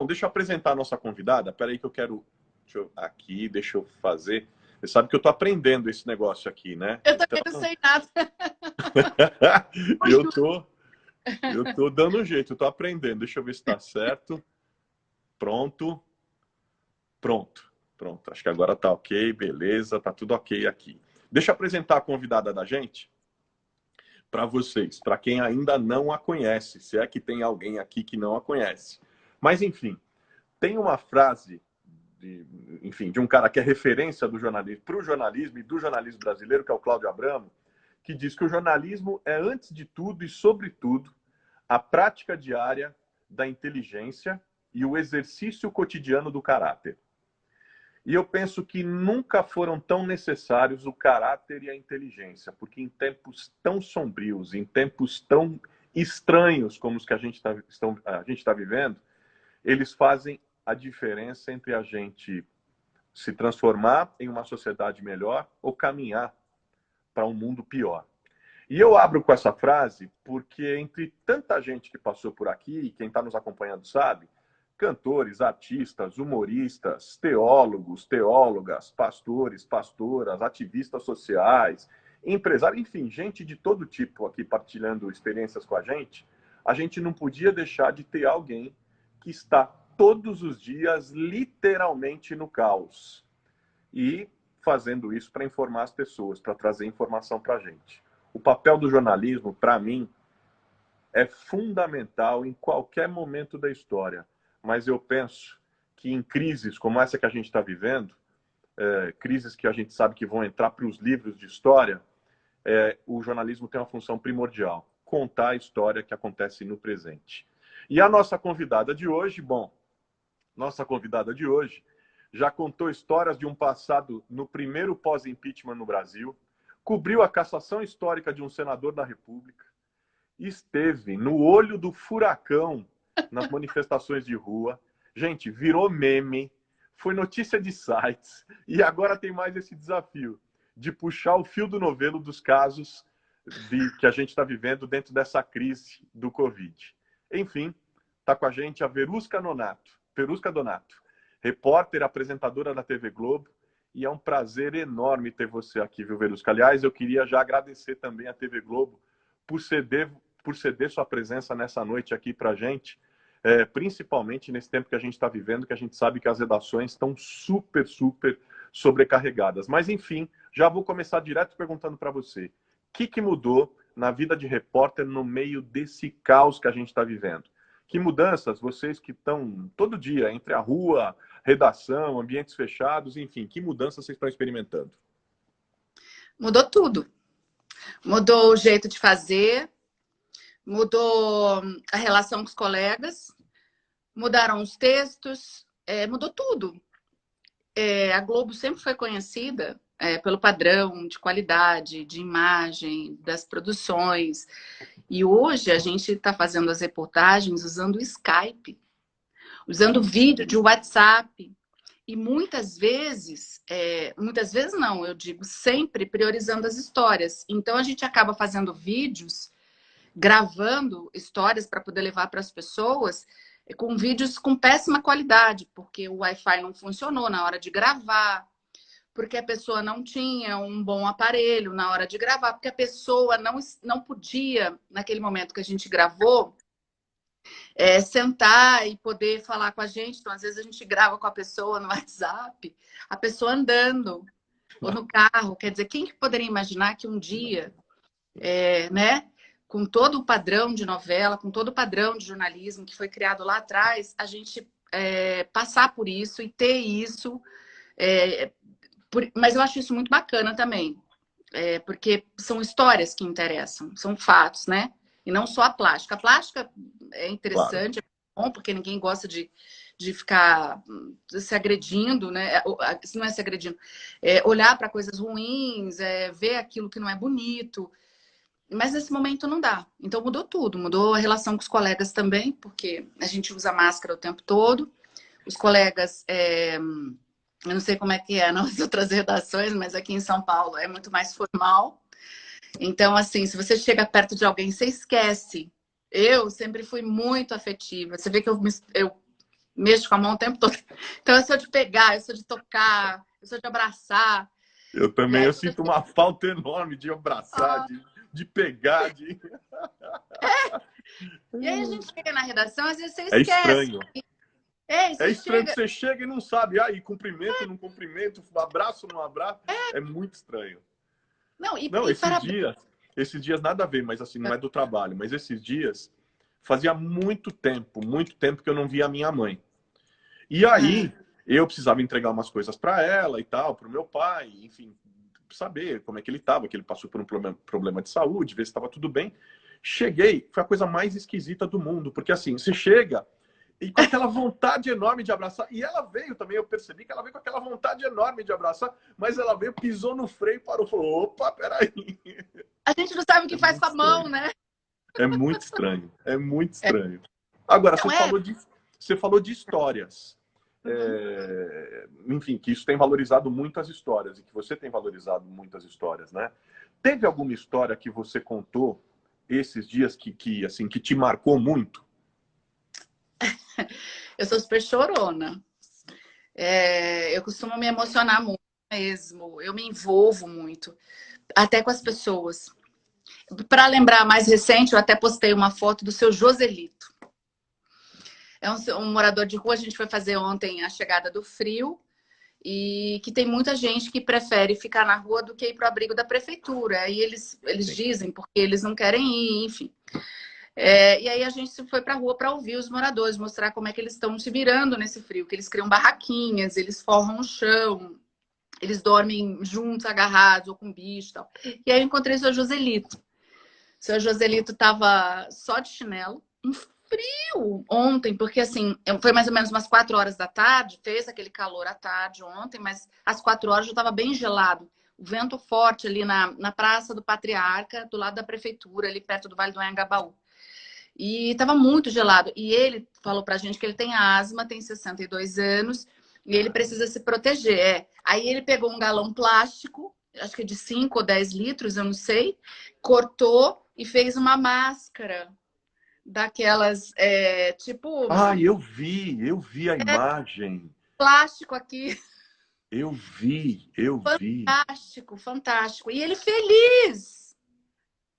deixa eu apresentar a nossa convidada. Espera aí que eu quero... deixa eu fazer... Você sabe que eu tô aprendendo esse negócio aqui, né? Eu também não sei nada. Eu tô dando um jeito, eu tô aprendendo. Deixa eu ver se tá certo. Pronto. Pronto. Acho que agora tá ok, beleza, tá tudo ok aqui. Deixa eu apresentar a convidada da gente para vocês, para quem ainda não a conhece, se é que tem alguém aqui que não a conhece. Mas, enfim, tem uma frase de um cara que é referência do jornalismo para o jornalismo e do jornalismo brasileiro, que é o Cláudio Abramo, que diz que o jornalismo é, antes de tudo e sobretudo, a prática diária da inteligência e o exercício cotidiano do caráter. E eu penso que nunca foram tão necessários o caráter e a inteligência, porque em tempos tão sombrios, em tempos tão estranhos como os que a gente está vivendo, eles fazem a diferença entre a gente se transformar em uma sociedade melhor ou caminhar para um mundo pior. E eu abro com essa frase porque entre tanta gente que passou por aqui, e quem está nos acompanhando sabe, cantores, artistas, humoristas, teólogos, teólogas, pastores, pastoras, ativistas sociais, empresários, enfim, gente de todo tipo aqui partilhando experiências com a gente não podia deixar de ter alguém que está todos os dias literalmente no caos e fazendo isso para informar as pessoas, para trazer informação para a gente. O papel do jornalismo, para mim, é fundamental em qualquer momento da história. Mas eu penso que em crises como essa que a gente está vivendo, crises que a gente sabe que vão entrar para os livros de história, o jornalismo tem uma função primordial: contar a história que acontece no presente. E a nossa convidada de hoje, já contou histórias de um passado no primeiro pós-impeachment no Brasil, cobriu a cassação histórica de um senador da República, esteve no olho do furacão nas manifestações de rua, gente, virou meme, foi notícia de sites, e agora tem mais esse desafio de puxar o fio do novelo dos casos que a gente está vivendo dentro dessa crise do Covid. Enfim, está com a gente a Verusca Donato, repórter, apresentadora da TV Globo, e é um prazer enorme ter você aqui, viu, Verusca? Aliás, eu queria já agradecer também à TV Globo por ceder sua presença nessa noite aqui para a gente, principalmente nesse tempo que a gente está vivendo, que a gente sabe que as redações estão super sobrecarregadas. Mas, enfim, já vou começar direto perguntando para você, o que mudou na vida de repórter no meio desse caos que a gente está vivendo? Que mudanças, vocês que estão todo dia entre a rua, redação, ambientes fechados, enfim, que mudanças vocês estão experimentando? Mudou tudo. Mudou o jeito de fazer, mudou a relação com os colegas, mudaram os textos, mudou tudo. A Globo sempre foi conhecida pelo padrão de qualidade, de imagem, das produções. E hoje a gente está fazendo as reportagens usando o Skype, usando vídeo de WhatsApp. E muitas vezes não, eu digo sempre priorizando as histórias. Então a gente acaba fazendo vídeos, gravando histórias para poder levar para as pessoas, com vídeos com péssima qualidade, porque o Wi-Fi não funcionou na hora de gravar, porque a pessoa não tinha um bom aparelho na hora de gravar, porque a pessoa não podia, naquele momento que a gente gravou, sentar e poder falar com a gente. Então, às vezes, a gente grava com a pessoa no WhatsApp, a pessoa andando, ou no carro. Quer dizer, quem que poderia imaginar que um dia, né, com todo o padrão de novela, com todo o padrão de jornalismo que foi criado lá atrás, a gente passar por isso e ter isso... Mas eu acho isso muito bacana também, porque são histórias que interessam, são fatos, né? E não só a plástica. A plástica é interessante, claro. É bom, porque ninguém gosta de ficar se agredindo, né? Não é se agredindo, olhar para coisas ruins, ver aquilo que não é bonito. Mas nesse momento não dá. Então mudou tudo, mudou a relação com os colegas também, porque a gente usa máscara o tempo todo. Os colegas... Eu não sei como é que é nas outras redações, mas aqui em São Paulo é muito mais formal. Então, assim, se você chega perto de alguém, você esquece. Eu sempre fui muito afetiva. Você vê que eu mexo com a mão o tempo todo. Então, eu sou de pegar, eu sou de tocar, eu sou de abraçar. Eu também, eu sinto uma falta enorme de abraçar, de pegar, de... E aí a gente chega na redação, às vezes você É esquece. estranho. Você estranho chega... que você chega e não sabe. Aí, cumprimento, não cumprimento, abraço, não abraço. É muito estranho. Não, esses dias nada a ver, mas assim, não é do trabalho. Mas esses dias, fazia muito tempo que eu não via a minha mãe. E aí, eu precisava entregar umas coisas para ela e tal, para o meu pai, enfim, saber como é que ele estava, que ele passou por um problema de saúde, ver se estava tudo bem. Cheguei, foi a coisa mais esquisita do mundo, porque assim, você chega e com aquela vontade enorme de abraçar, e ela veio também, eu percebi que ela veio com aquela vontade enorme de abraçar, mas ela veio, pisou no freio, parou, falou, opa, peraí. A gente não sabe o que faz com a mão, né? É muito estranho, é muito estranho. Agora, você falou de histórias. Enfim, que isso tem valorizado muitas histórias, e que você tem valorizado muitas histórias, né? Teve alguma história que você contou esses dias que te marcou muito? Eu sou super chorona. Eu costumo me emocionar muito mesmo. Eu me envolvo muito, até com as pessoas. Para lembrar mais recente, eu até postei uma foto do seu Joselito. É um morador de rua. A gente foi fazer ontem a chegada do frio e que tem muita gente que prefere ficar na rua do que ir para o abrigo da prefeitura. E eles dizem porque eles não querem ir, enfim. E aí a gente foi para a rua para ouvir os moradores, mostrar como é que eles estão se virando nesse frio, que eles criam barraquinhas, eles forram o chão, eles dormem juntos, agarrados, ou com bicho e tal. E aí eu encontrei o seu Joselito. O seu Joselito estava só de chinelo, um frio ontem, porque assim, foi mais ou menos umas 4 horas da tarde, fez aquele calor à tarde ontem, mas às 4 horas já estava bem gelado. O vento forte ali na Praça do Patriarca, do lado da prefeitura, ali perto do Vale do Anhangabaú. E estava muito gelado. E ele falou pra gente que ele tem asma, tem 62 anos, e ele precisa se proteger. Aí ele pegou um galão plástico, acho que de 5 ou 10 litros, eu não sei, cortou e fez uma máscara daquelas, tipo... Eu vi a imagem. Plástico aqui. Eu vi. Fantástico, fantástico. E ele feliz.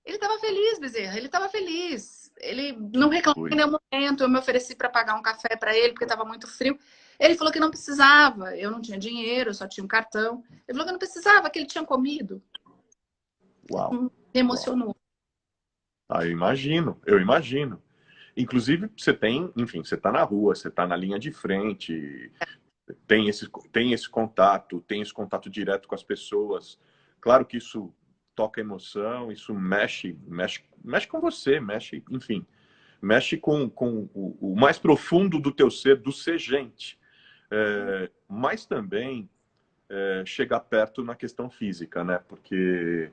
Ele estava feliz, Bezerra, ele estava feliz. Ele não reclamou em nenhum momento. Eu me ofereci para pagar um café para ele, porque estava muito frio. Ele falou que não precisava. Eu não tinha dinheiro, eu só tinha um cartão. Ele falou que não precisava, que ele tinha comido. Uau. Me emocionou. Eu imagino. Inclusive, você está na rua, você está na linha de frente, tem esse contato direto com as pessoas. Claro que isso toca emoção, isso mexe com você, mexe com o mais profundo do teu ser, do ser gente. Mas também chegar perto na questão física, né? Porque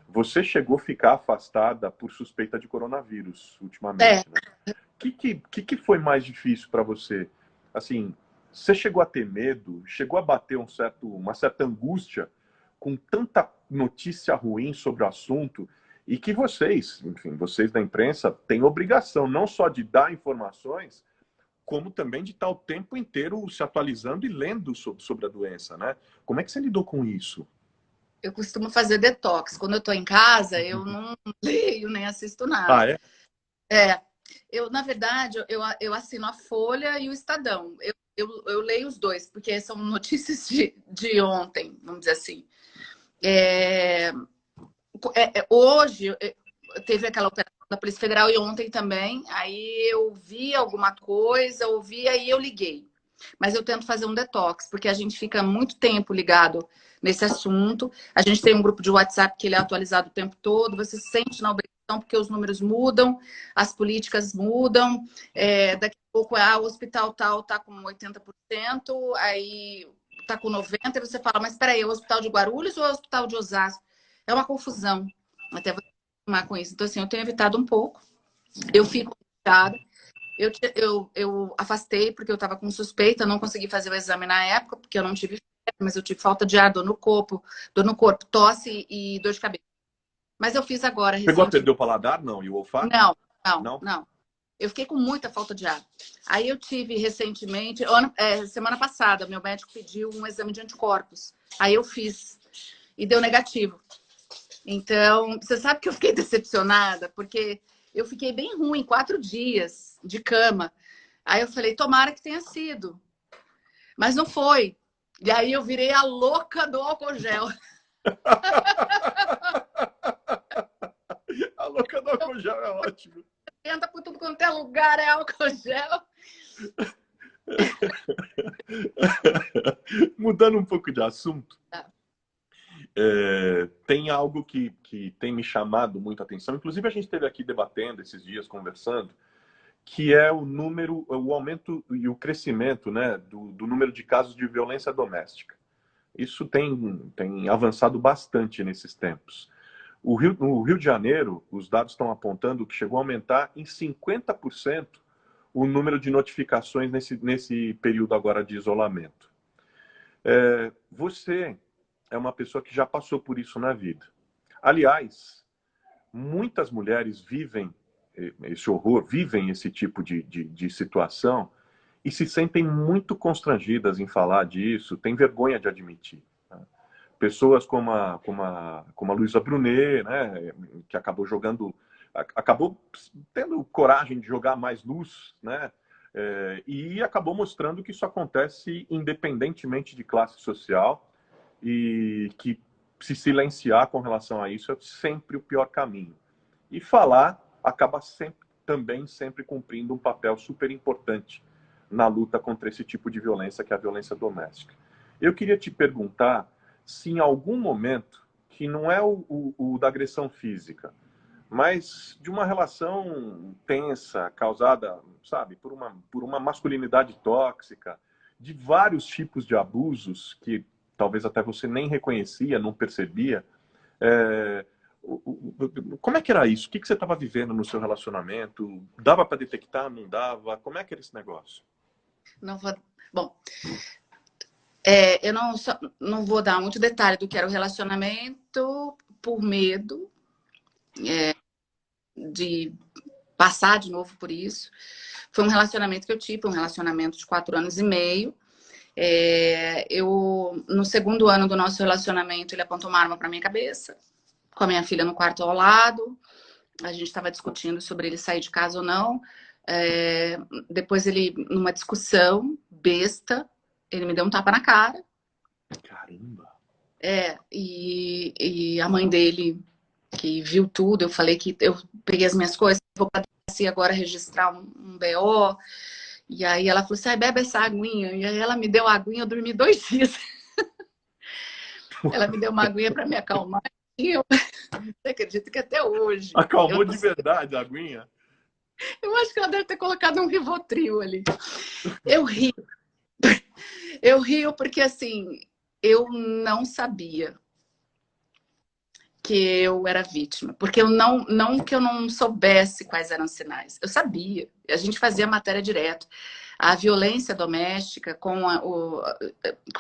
você chegou a ficar afastada por suspeita de coronavírus ultimamente, né? O que foi mais difícil para você? Assim, você chegou a ter medo? Chegou a bater uma certa angústia com tanta notícia ruim sobre o assunto, e que vocês da imprensa, têm obrigação não só de dar informações, como também de estar o tempo inteiro se atualizando e lendo sobre a doença, né? Como é que você lidou com isso? Eu costumo fazer detox. Quando eu estou em casa, eu não leio nem assisto nada. Eu, na verdade, eu assino a Folha e o Estadão. Eu leio os dois, porque são notícias de ontem, vamos dizer assim. Hoje teve aquela operação da Polícia Federal e ontem também. Aí eu vi alguma coisa, aí eu liguei. Mas eu tento fazer um detox, porque a gente fica muito tempo ligado nesse assunto. A gente tem um grupo de WhatsApp que ele é atualizado o tempo todo. Você se sente na obrigação, porque os números mudam, as políticas mudam. Daqui a pouco, o hospital tal está com 80%, aí está com 90%, e você fala, mas espera aí, é o hospital de Guarulhos ou é o hospital de Osasco? É uma confusão, até você acostumar com isso. Então, assim, eu tenho evitado um pouco. Eu fico chateada. Eu afastei porque eu estava com suspeita, não consegui fazer o exame na época, porque eu não tive febre, mas eu tive falta de ar, dor no corpo, tosse e dor de cabeça. Mas eu fiz agora. Chegou a perder o paladar, não? E o olfato? Não. Eu fiquei com muita falta de ar. Aí eu tive recentemente, semana passada, meu médico pediu um exame de anticorpos. Aí eu fiz e deu negativo. Então, você sabe que eu fiquei decepcionada, porque eu fiquei bem ruim, 4 dias de cama. Aí eu falei, tomara que tenha sido. Mas não foi. E aí eu virei a louca do álcool gel. A louca do álcool gel é ótimo. Entra por tudo quanto é lugar, é álcool gel. Mudando um pouco de assunto, Tá. tem algo que tem me chamado muito a atenção. Inclusive, a gente esteve aqui debatendo esses dias, conversando, que é o aumento e o crescimento, né, do número de casos de violência doméstica. Isso tem avançado bastante nesses tempos. No Rio de Janeiro, os dados estão apontando que chegou a aumentar em 50% o número de notificações nesse período agora de isolamento. Você é uma pessoa que já passou por isso na vida. Aliás, muitas mulheres vivem esse horror, vivem esse tipo de situação e se sentem muito constrangidas em falar disso, têm vergonha de admitir. Pessoas como a Luísa Brunet, né, que acabou tendo coragem de jogar mais luz, né, e acabou mostrando que isso acontece independentemente de classe social e que se silenciar com relação a isso é sempre o pior caminho. E falar acaba sempre cumprindo um papel super importante na luta contra esse tipo de violência, que é a violência doméstica. Eu queria te perguntar se em algum momento, que não é o da agressão física, mas de uma relação tensa, causada, sabe, por uma masculinidade tóxica, de vários tipos de abusos que talvez até você nem reconhecia, não percebia, como é que era isso? O que você estava vivendo no seu relacionamento? Dava para detectar? Não dava? Como é que era esse negócio? Não vou... Bom, eu não vou dar muito detalhe do que era o relacionamento por medo de passar de novo por isso. Foi um relacionamento que eu tive, um relacionamento de 4 anos e meio. No segundo ano do nosso relacionamento, ele apontou uma arma para minha cabeça, com a minha filha no quarto ao lado. A gente estava discutindo sobre ele sair de casa ou não. Depois ele, numa discussão besta, ele me deu um tapa na cara. Caramba! E a mãe dele, que viu tudo, eu falei que eu peguei as minhas coisas, vou para agora registrar um BO. E aí ela falou assim, bebe essa aguinha. E aí ela me deu a aguinha, eu dormi 2 dias. Ela me deu uma aguinha para me acalmar. E você acredita que até hoje... Acalmou de verdade a aguinha? Eu acho que ela deve ter colocado um Rivotril ali. Eu rio. Eu rio porque, assim, eu não sabia que eu era vítima. Porque não que eu não soubesse quais eram os sinais. Eu sabia. A gente fazia matéria direto. A violência doméstica com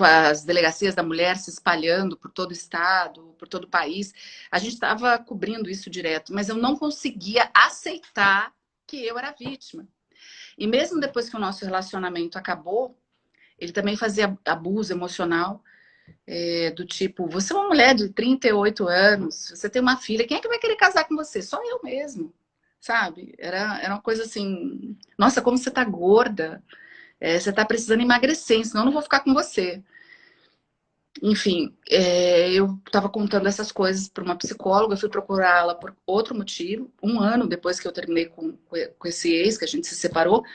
as delegacias da mulher se espalhando por todo o estado, por todo o país. A gente estava cobrindo isso direto. Mas eu não conseguia aceitar que eu era vítima. E mesmo depois que o nosso relacionamento acabou, ele também fazia abuso emocional, do tipo, você é uma mulher de 38 anos, você tem uma filha, quem é que vai querer casar com você? Só eu mesmo, sabe? Era uma coisa assim, nossa, como você tá gorda, você tá precisando emagrecer, senão eu não vou ficar com você. Enfim, eu estava contando essas coisas para uma psicóloga, eu fui procurá-la por outro motivo, 1 ano depois que eu terminei com esse ex, que a gente se separou.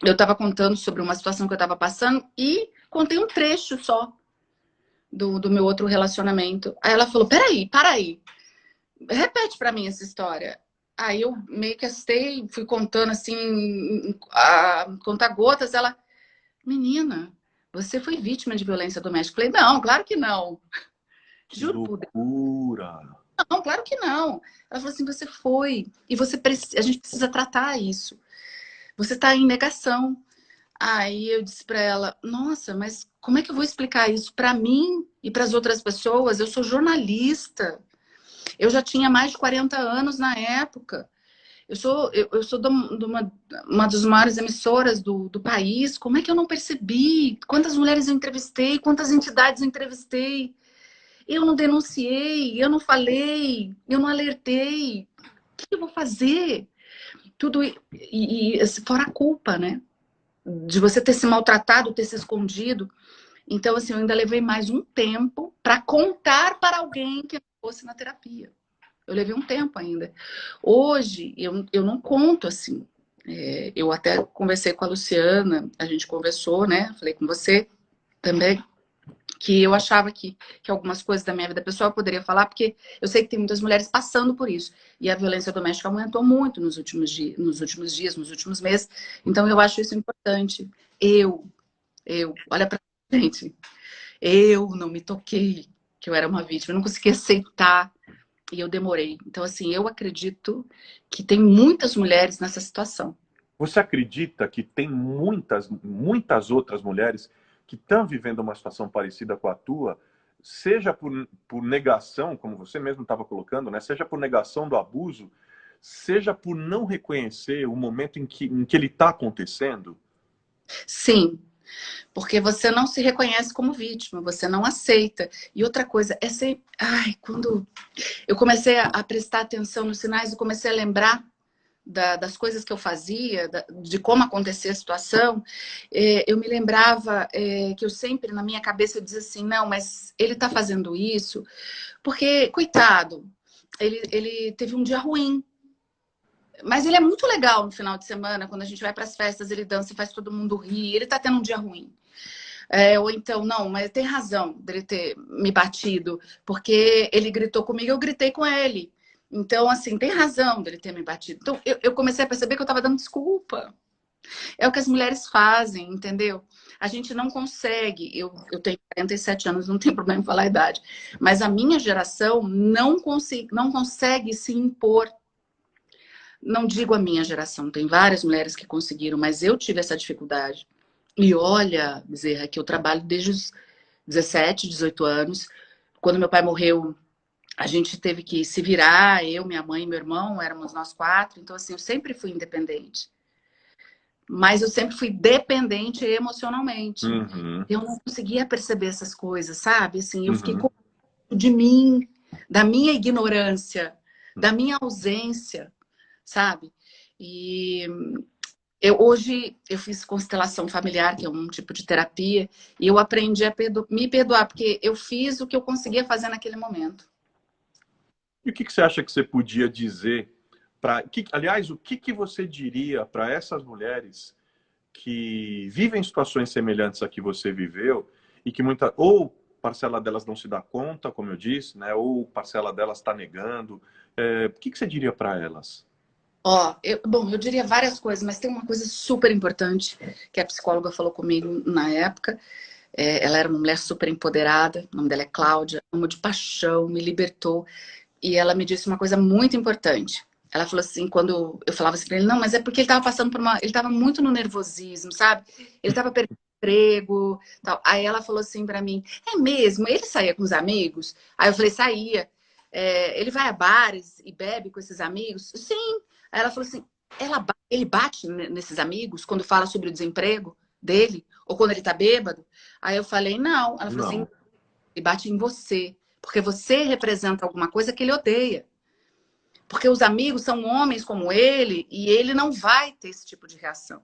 Eu estava contando sobre uma situação que eu estava passando e contei um trecho só do meu outro relacionamento. Aí ela falou, peraí, para aí, repete para mim essa história. Aí eu meio que assustei, fui contando assim, a contar gotas. Ela, menina, você foi vítima de violência doméstica? Eu falei, não, claro que não. Juro por Deus. Não, claro que não. Ela falou assim, você foi. E a gente precisa tratar isso. Você está em negação. Aí eu disse para ela, nossa, mas como é que eu vou explicar isso para mim e para as outras pessoas? Eu sou jornalista. Eu já tinha mais de 40 anos na época. Eu sou de uma das maiores emissoras do país. Como é que eu não percebi? Quantas mulheres eu entrevistei? Quantas entidades eu entrevistei? Eu não denunciei, eu não falei, eu não alertei. O que eu vou fazer? Tudo fora a culpa, né? De você ter se maltratado, ter se escondido. Então, assim, eu ainda levei mais um tempo para contar para alguém que eu fosse na terapia. Eu levei um tempo ainda. Hoje, eu não conto assim. Eu até conversei com a Luciana, a gente conversou, né? Falei com você também, que eu achava que algumas coisas da minha vida pessoal eu poderia falar, porque eu sei que tem muitas mulheres passando por isso. E a violência doméstica aumentou muito nos últimos dias, nos últimos meses. Então, eu acho isso importante. Olha pra gente, eu não me toquei que eu era uma vítima, eu não consegui aceitar e eu demorei. Então, assim, eu acredito que tem muitas mulheres nessa situação. Você acredita que tem muitas outras mulheres que estão vivendo uma situação parecida com a tua, seja por negação, como você mesmo estava colocando, né? Seja por negação do abuso, seja por não reconhecer o momento em que ele está acontecendo? Sim, porque você não se reconhece como vítima, você não aceita. E outra coisa, é ser... Ai, quando eu comecei a prestar atenção nos sinais e comecei a lembrar das coisas que eu fazia, de como acontecia a situação, eu me lembrava que eu sempre, na minha cabeça, eu dizia assim, não, mas ele está fazendo isso porque, coitado, ele teve um dia ruim. Mas ele é muito legal no final de semana, quando a gente vai para as festas, ele dança e faz todo mundo rir, ele está tendo um dia ruim. Ou então, não, mas tem razão dele ter me batido, porque ele gritou comigo, eu gritei com ele. Então, assim, tem razão dele ter me batido. Então, eu comecei a perceber que eu estava dando desculpa. É o que as mulheres fazem, entendeu? A gente não consegue. Eu tenho 47 anos, não tem problema em falar a idade. Mas a minha geração não consegue se impor. Não digo a minha geração, tem várias mulheres que conseguiram, mas eu tive essa dificuldade. E olha, Bezerra, que eu trabalho desde os 17, 18 anos. Quando meu pai morreu, a gente teve que se virar, eu, minha mãe e meu irmão, éramos nós quatro. Então, assim, eu sempre fui independente. Mas eu sempre fui dependente emocionalmente. Uhum, Eu não conseguia perceber essas coisas, sabe? Assim, eu fiquei uhum. com medo de mim, da minha ignorância, da minha ausência, sabe? E hoje eu fiz constelação familiar, que é um tipo de terapia, e eu aprendi a me perdoar, porque eu fiz o que eu conseguia fazer naquele momento. E o que você acha que você podia dizer para... Aliás, o que você diria para essas mulheres que vivem situações semelhantes a que você viveu e que ou parcela delas não se dá conta, como eu disse, né? Ou parcela delas está negando. O que você diria para elas? Bom, eu diria várias coisas, mas tem uma coisa super importante que a psicóloga falou comigo na época. Ela era uma mulher super empoderada, o nome dela é Cláudia, amou de paixão, me libertou. E ela me disse uma coisa muito importante. Ela falou assim, quando eu falava assim pra ele, não, mas é porque ele estava passando por uma... Ele estava muito no nervosismo, sabe? Ele estava perdendo emprego, tal. Aí ela falou assim pra mim, é mesmo? Ele saía com os amigos? Aí eu falei, saía. Ele vai a bares e bebe com esses amigos? Sim. Aí ela falou assim, ele bate nesses amigos quando fala sobre o desemprego dele? Ou quando ele tá bêbado? Aí eu falei, não. Ela falou assim, Não. ele bate em você. Porque você representa alguma coisa que ele odeia. Porque os amigos são homens como ele e ele não vai ter esse tipo de reação.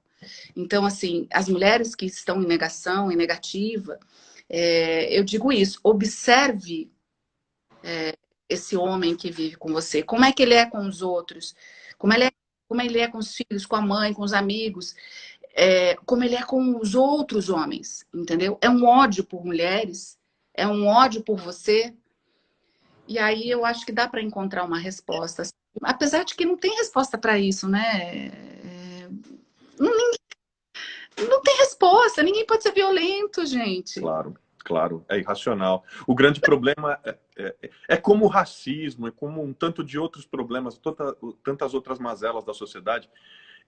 Então, assim, as mulheres que estão em negação, em negativa, eu digo isso, observe esse homem que vive com você. Como é que ele é com os outros? Como ele é com os filhos, com a mãe, com os amigos? Como ele é com os outros homens, entendeu? É um ódio por mulheres, é um ódio por você. E aí eu acho que dá para encontrar uma resposta. Assim. Apesar de que não tem resposta para isso, né? Não, não tem resposta, ninguém pode ser violento, gente. Claro, claro, é irracional. O grande problema é como o racismo, é como um tanto de outros problemas, tantas outras mazelas da sociedade.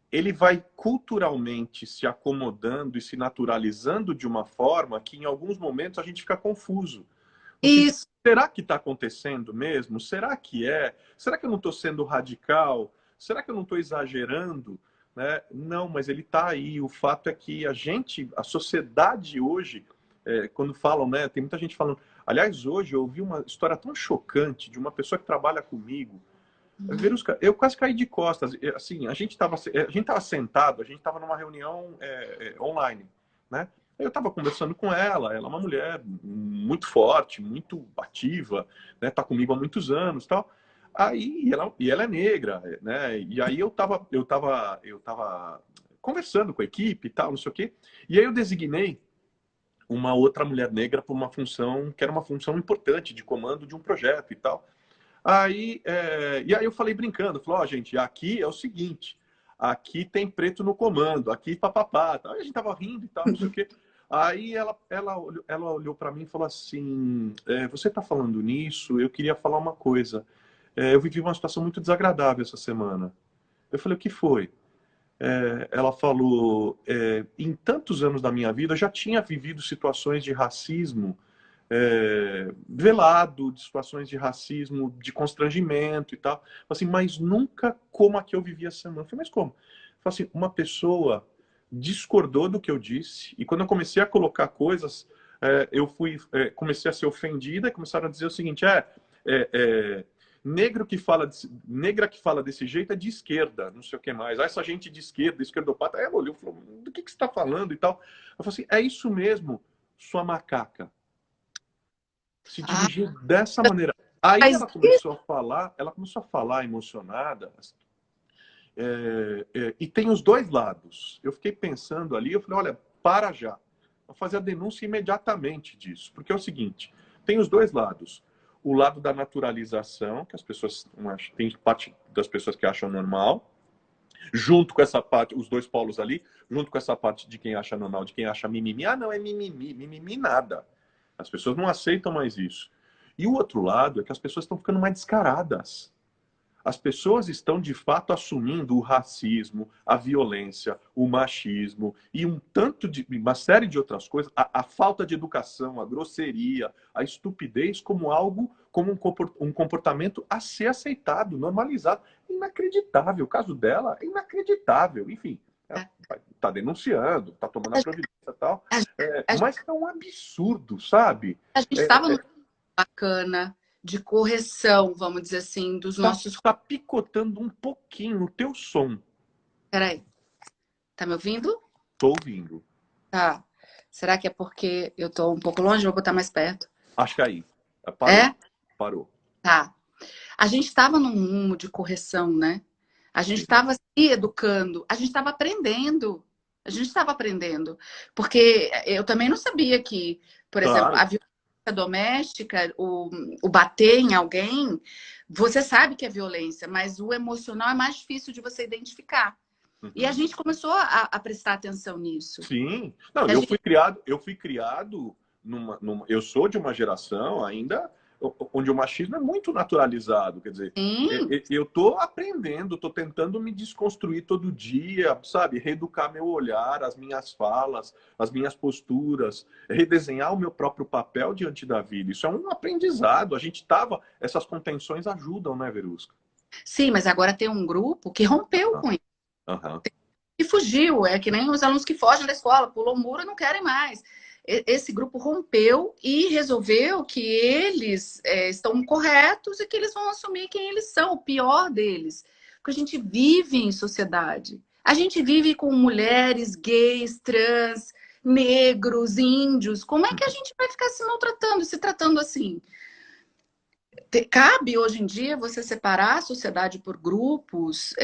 Ele vai culturalmente se acomodando e se naturalizando de uma forma que em alguns momentos a gente fica confuso. No sentido, Isso, será que está acontecendo mesmo? Será que é? Será que eu não estou sendo radical? será que eu não estou exagerando? Né? Não, mas ele está aí. O fato é que a sociedade hoje, quando falam, né, tem muita gente falando. Aliás, hoje eu ouvi uma história tão chocante de uma pessoa que trabalha comigo. Verusca, eu quase caí de costas. Assim, a gente estava sentado, a gente estava numa reunião online, né? Eu estava conversando com ela é uma mulher muito forte, muito ativa, né? Tá comigo há muitos anos, tal. Aí ela é negra, né? E aí eu tava conversando com a equipe e tal, não sei o quê. E aí eu designei uma outra mulher negra para uma função que era uma função importante de comando de um projeto e tal. E aí eu falei brincando, falei, ó, gente, aqui é o seguinte, aqui tem preto no comando, aqui papapá, tá? Aí a gente tava rindo e tal, não sei o quê. Aí ela olhou para mim e falou assim, você tá falando nisso? Eu queria falar uma coisa. Eu vivi uma situação muito desagradável essa semana. Eu falei, o que foi? Ela falou, em tantos anos da minha vida, eu já tinha vivido situações de racismo velado, de situações de racismo, de constrangimento e tal. Assim, mas nunca como a que eu vivi essa semana. Eu falei, mas como? Eu falei assim, uma pessoa discordou do que eu disse, e quando eu comecei a colocar coisas, comecei a ser ofendida, e começaram a dizer o seguinte, negra que fala desse jeito é de esquerda, não sei o que mais. Essa gente de esquerda, esquerdopata, ela olhou e falou, do que você está falando e tal. Eu falei assim, é isso mesmo, sua macaca. Se dirigiu dessa maneira. Aí Mas ela começou a falar emocionada, e tem os dois lados. Eu fiquei pensando ali, eu falei, olha, para já. Vou fazer a denúncia imediatamente disso. Porque é o seguinte, tem os dois lados. O lado da naturalização, que as pessoas, tem parte das pessoas que acham normal, junto com essa parte, os dois polos ali, junto com essa parte de quem acha normal, de quem acha mimimi. Ah, não, é mimimi, mimimi nada. As pessoas não aceitam mais isso. E o outro lado é que as pessoas estão ficando mais descaradas. As pessoas estão, de fato, assumindo o racismo, a violência, o machismo e uma série de outras coisas, a falta de educação, a grosseria, a estupidez como algo, como um comportamento a ser aceitado, normalizado. Inacreditável. O caso dela é inacreditável. Enfim, está denunciando, está tomando a providência e tal. Mas é um absurdo, sabe? a gente estava no bacana de correção, vamos dizer assim, dos nossos... Está picotando um pouquinho o teu som. Peraí, tá me ouvindo? Tô ouvindo. Tá. Será que é porque eu tô um pouco longe? Vou botar mais perto. Acho que aí. Parou. Parou. Tá. A gente estava num rumo de correção, né? A gente estava se educando, a gente estava aprendendo. A gente estava aprendendo. Porque eu também não sabia que, por exemplo, a violência doméstica, o bater em alguém, você sabe que é violência, mas o emocional é mais difícil de você identificar. Uhum. E a gente começou a prestar atenção nisso. Sim. Não, eu fui criado eu sou de uma geração ainda onde o machismo é muito naturalizado, quer dizer, eu estou aprendendo, estou tentando me desconstruir todo dia, sabe, reeducar meu olhar, as minhas falas, as minhas posturas, redesenhar o meu próprio papel diante da vida. Isso é um aprendizado. Essas contenções ajudam, né, Verusca? Sim, mas agora tem um grupo que rompeu com isso. E fugiu, é que nem os alunos que fogem da escola, pulou o muro e não querem mais. Esse grupo rompeu e resolveu que eles estão corretos e que eles vão assumir quem eles são, o pior deles. Porque a gente vive em sociedade. A gente vive com mulheres, gays, trans, negros, índios. Como é que a gente vai ficar se maltratando, se tratando assim? Cabe hoje em dia você separar a sociedade por grupos,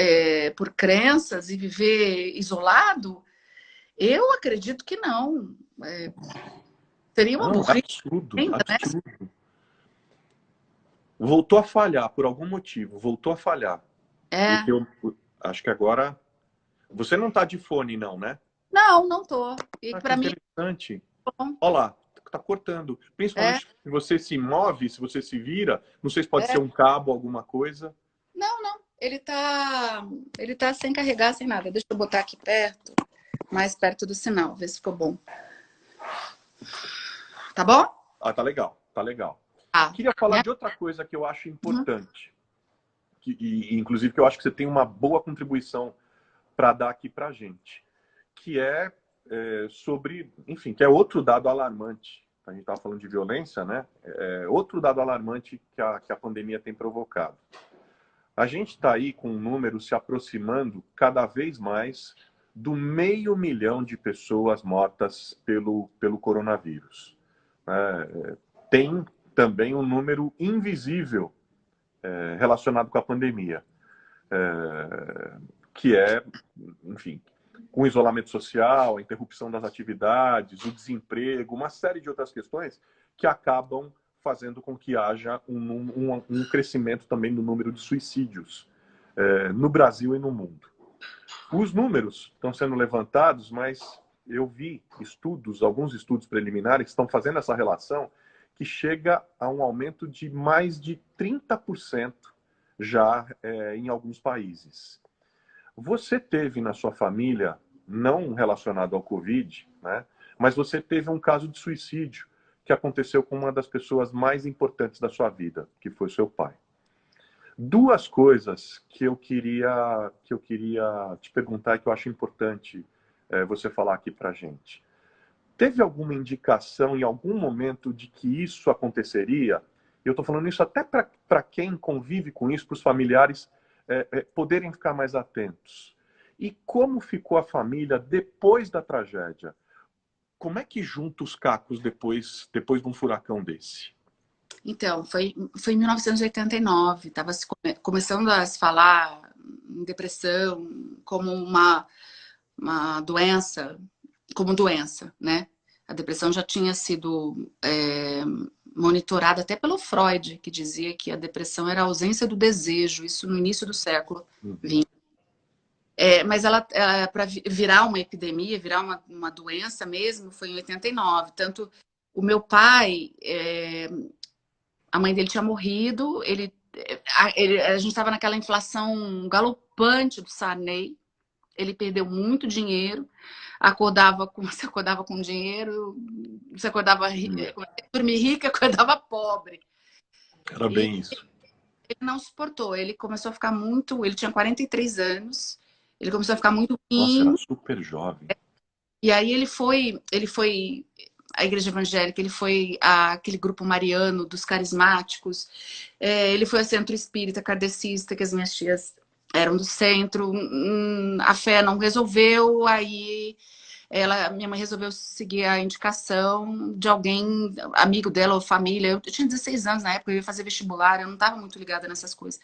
por crenças e viver isolado? Eu acredito que não. Seria uma burrice. Absurdo, absurdo. Né? Voltou a falhar por algum motivo. Voltou a falhar. Acho que agora... Você não tá de fone, não, né? Não, não tô. E para mim... Interessante. Olha lá, tá cortando. Principalmente se você se move, se você se vira. Não sei se pode ser um cabo, alguma coisa. Não, não. Ele tá sem carregar, sem nada. Deixa eu botar aqui perto. Mais perto do sinal, ver se ficou bom. Tá bom? Ah, tá legal, tá legal. Queria falar de outra coisa que eu acho importante. inclusive que eu acho que você tem uma boa contribuição para dar aqui para a gente, que é sobre, enfim, que é outro dado alarmante. A gente estava falando de violência, né? Outro dado alarmante que a pandemia tem provocado. A gente está aí com um número se aproximando cada vez mais do 500.000 de pessoas mortas pelo coronavírus. Tem também um número invisível relacionado com a pandemia, que é, enfim, com o isolamento social, a interrupção das atividades, o desemprego, uma série de outras questões que acabam fazendo com que haja um crescimento também do número de suicídios no Brasil e no mundo. Os números estão sendo levantados, mas eu vi alguns estudos preliminares que estão fazendo essa relação, que chega a um aumento de mais de 30% já em alguns países. Você teve na sua família, não relacionado ao Covid, né, mas você teve um caso de suicídio que aconteceu com uma das pessoas mais importantes da sua vida, que foi seu pai. Duas coisas que eu queria te perguntar e que eu acho importante você falar aqui pra gente. Teve alguma indicação em algum momento de que isso aconteceria? Eu estou falando isso até para quem convive com isso, para os familiares poderem ficar mais atentos. E como ficou a família depois da tragédia? Como é que junta os cacos depois de um furacão desse? Então, foi em 1989, estava começando a se falar em depressão como uma doença, né? A depressão já tinha sido monitorada até pelo Freud, que dizia que a depressão era a ausência do desejo, isso no início do século XX. Mas ela para virar uma epidemia, virar uma doença mesmo, foi em 89. Tanto o meu pai, a mãe dele tinha morrido, a gente estava naquela inflação galopante do Sarney, ele perdeu muito dinheiro, você acordava com dinheiro, você acordava dormir rica, acordava pobre. Era bem isso. Ele não suportou, ele começou a ficar muito, ele tinha 43 anos, ele começou a ficar muito ruim. Nossa, era super jovem. E aí ele foi à igreja evangélica, ele foi àquele grupo mariano dos carismáticos, ele foi ao centro espírita kardecista, que as minhas tias eram do centro, a fé não resolveu, aí minha mãe resolveu seguir a indicação de alguém, amigo dela ou família. Eu tinha 16 anos na época, eu ia fazer vestibular, eu não estava muito ligada nessas coisas.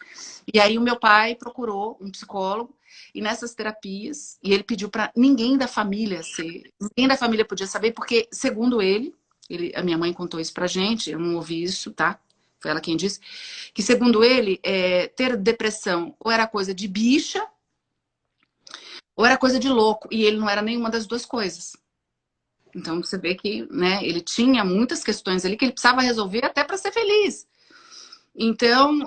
E aí o meu pai procurou um psicólogo, e nessas terapias, e ele pediu para ninguém da família podia saber, porque segundo ele, a minha mãe contou isso pra gente, eu não ouvi isso, tá? Foi ela quem disse, que segundo ele, ter depressão ou era coisa de bicha, ou era coisa de louco, e ele não era nenhuma das duas coisas. Então você vê que, né, ele tinha muitas questões ali que ele precisava resolver até para ser feliz. Então,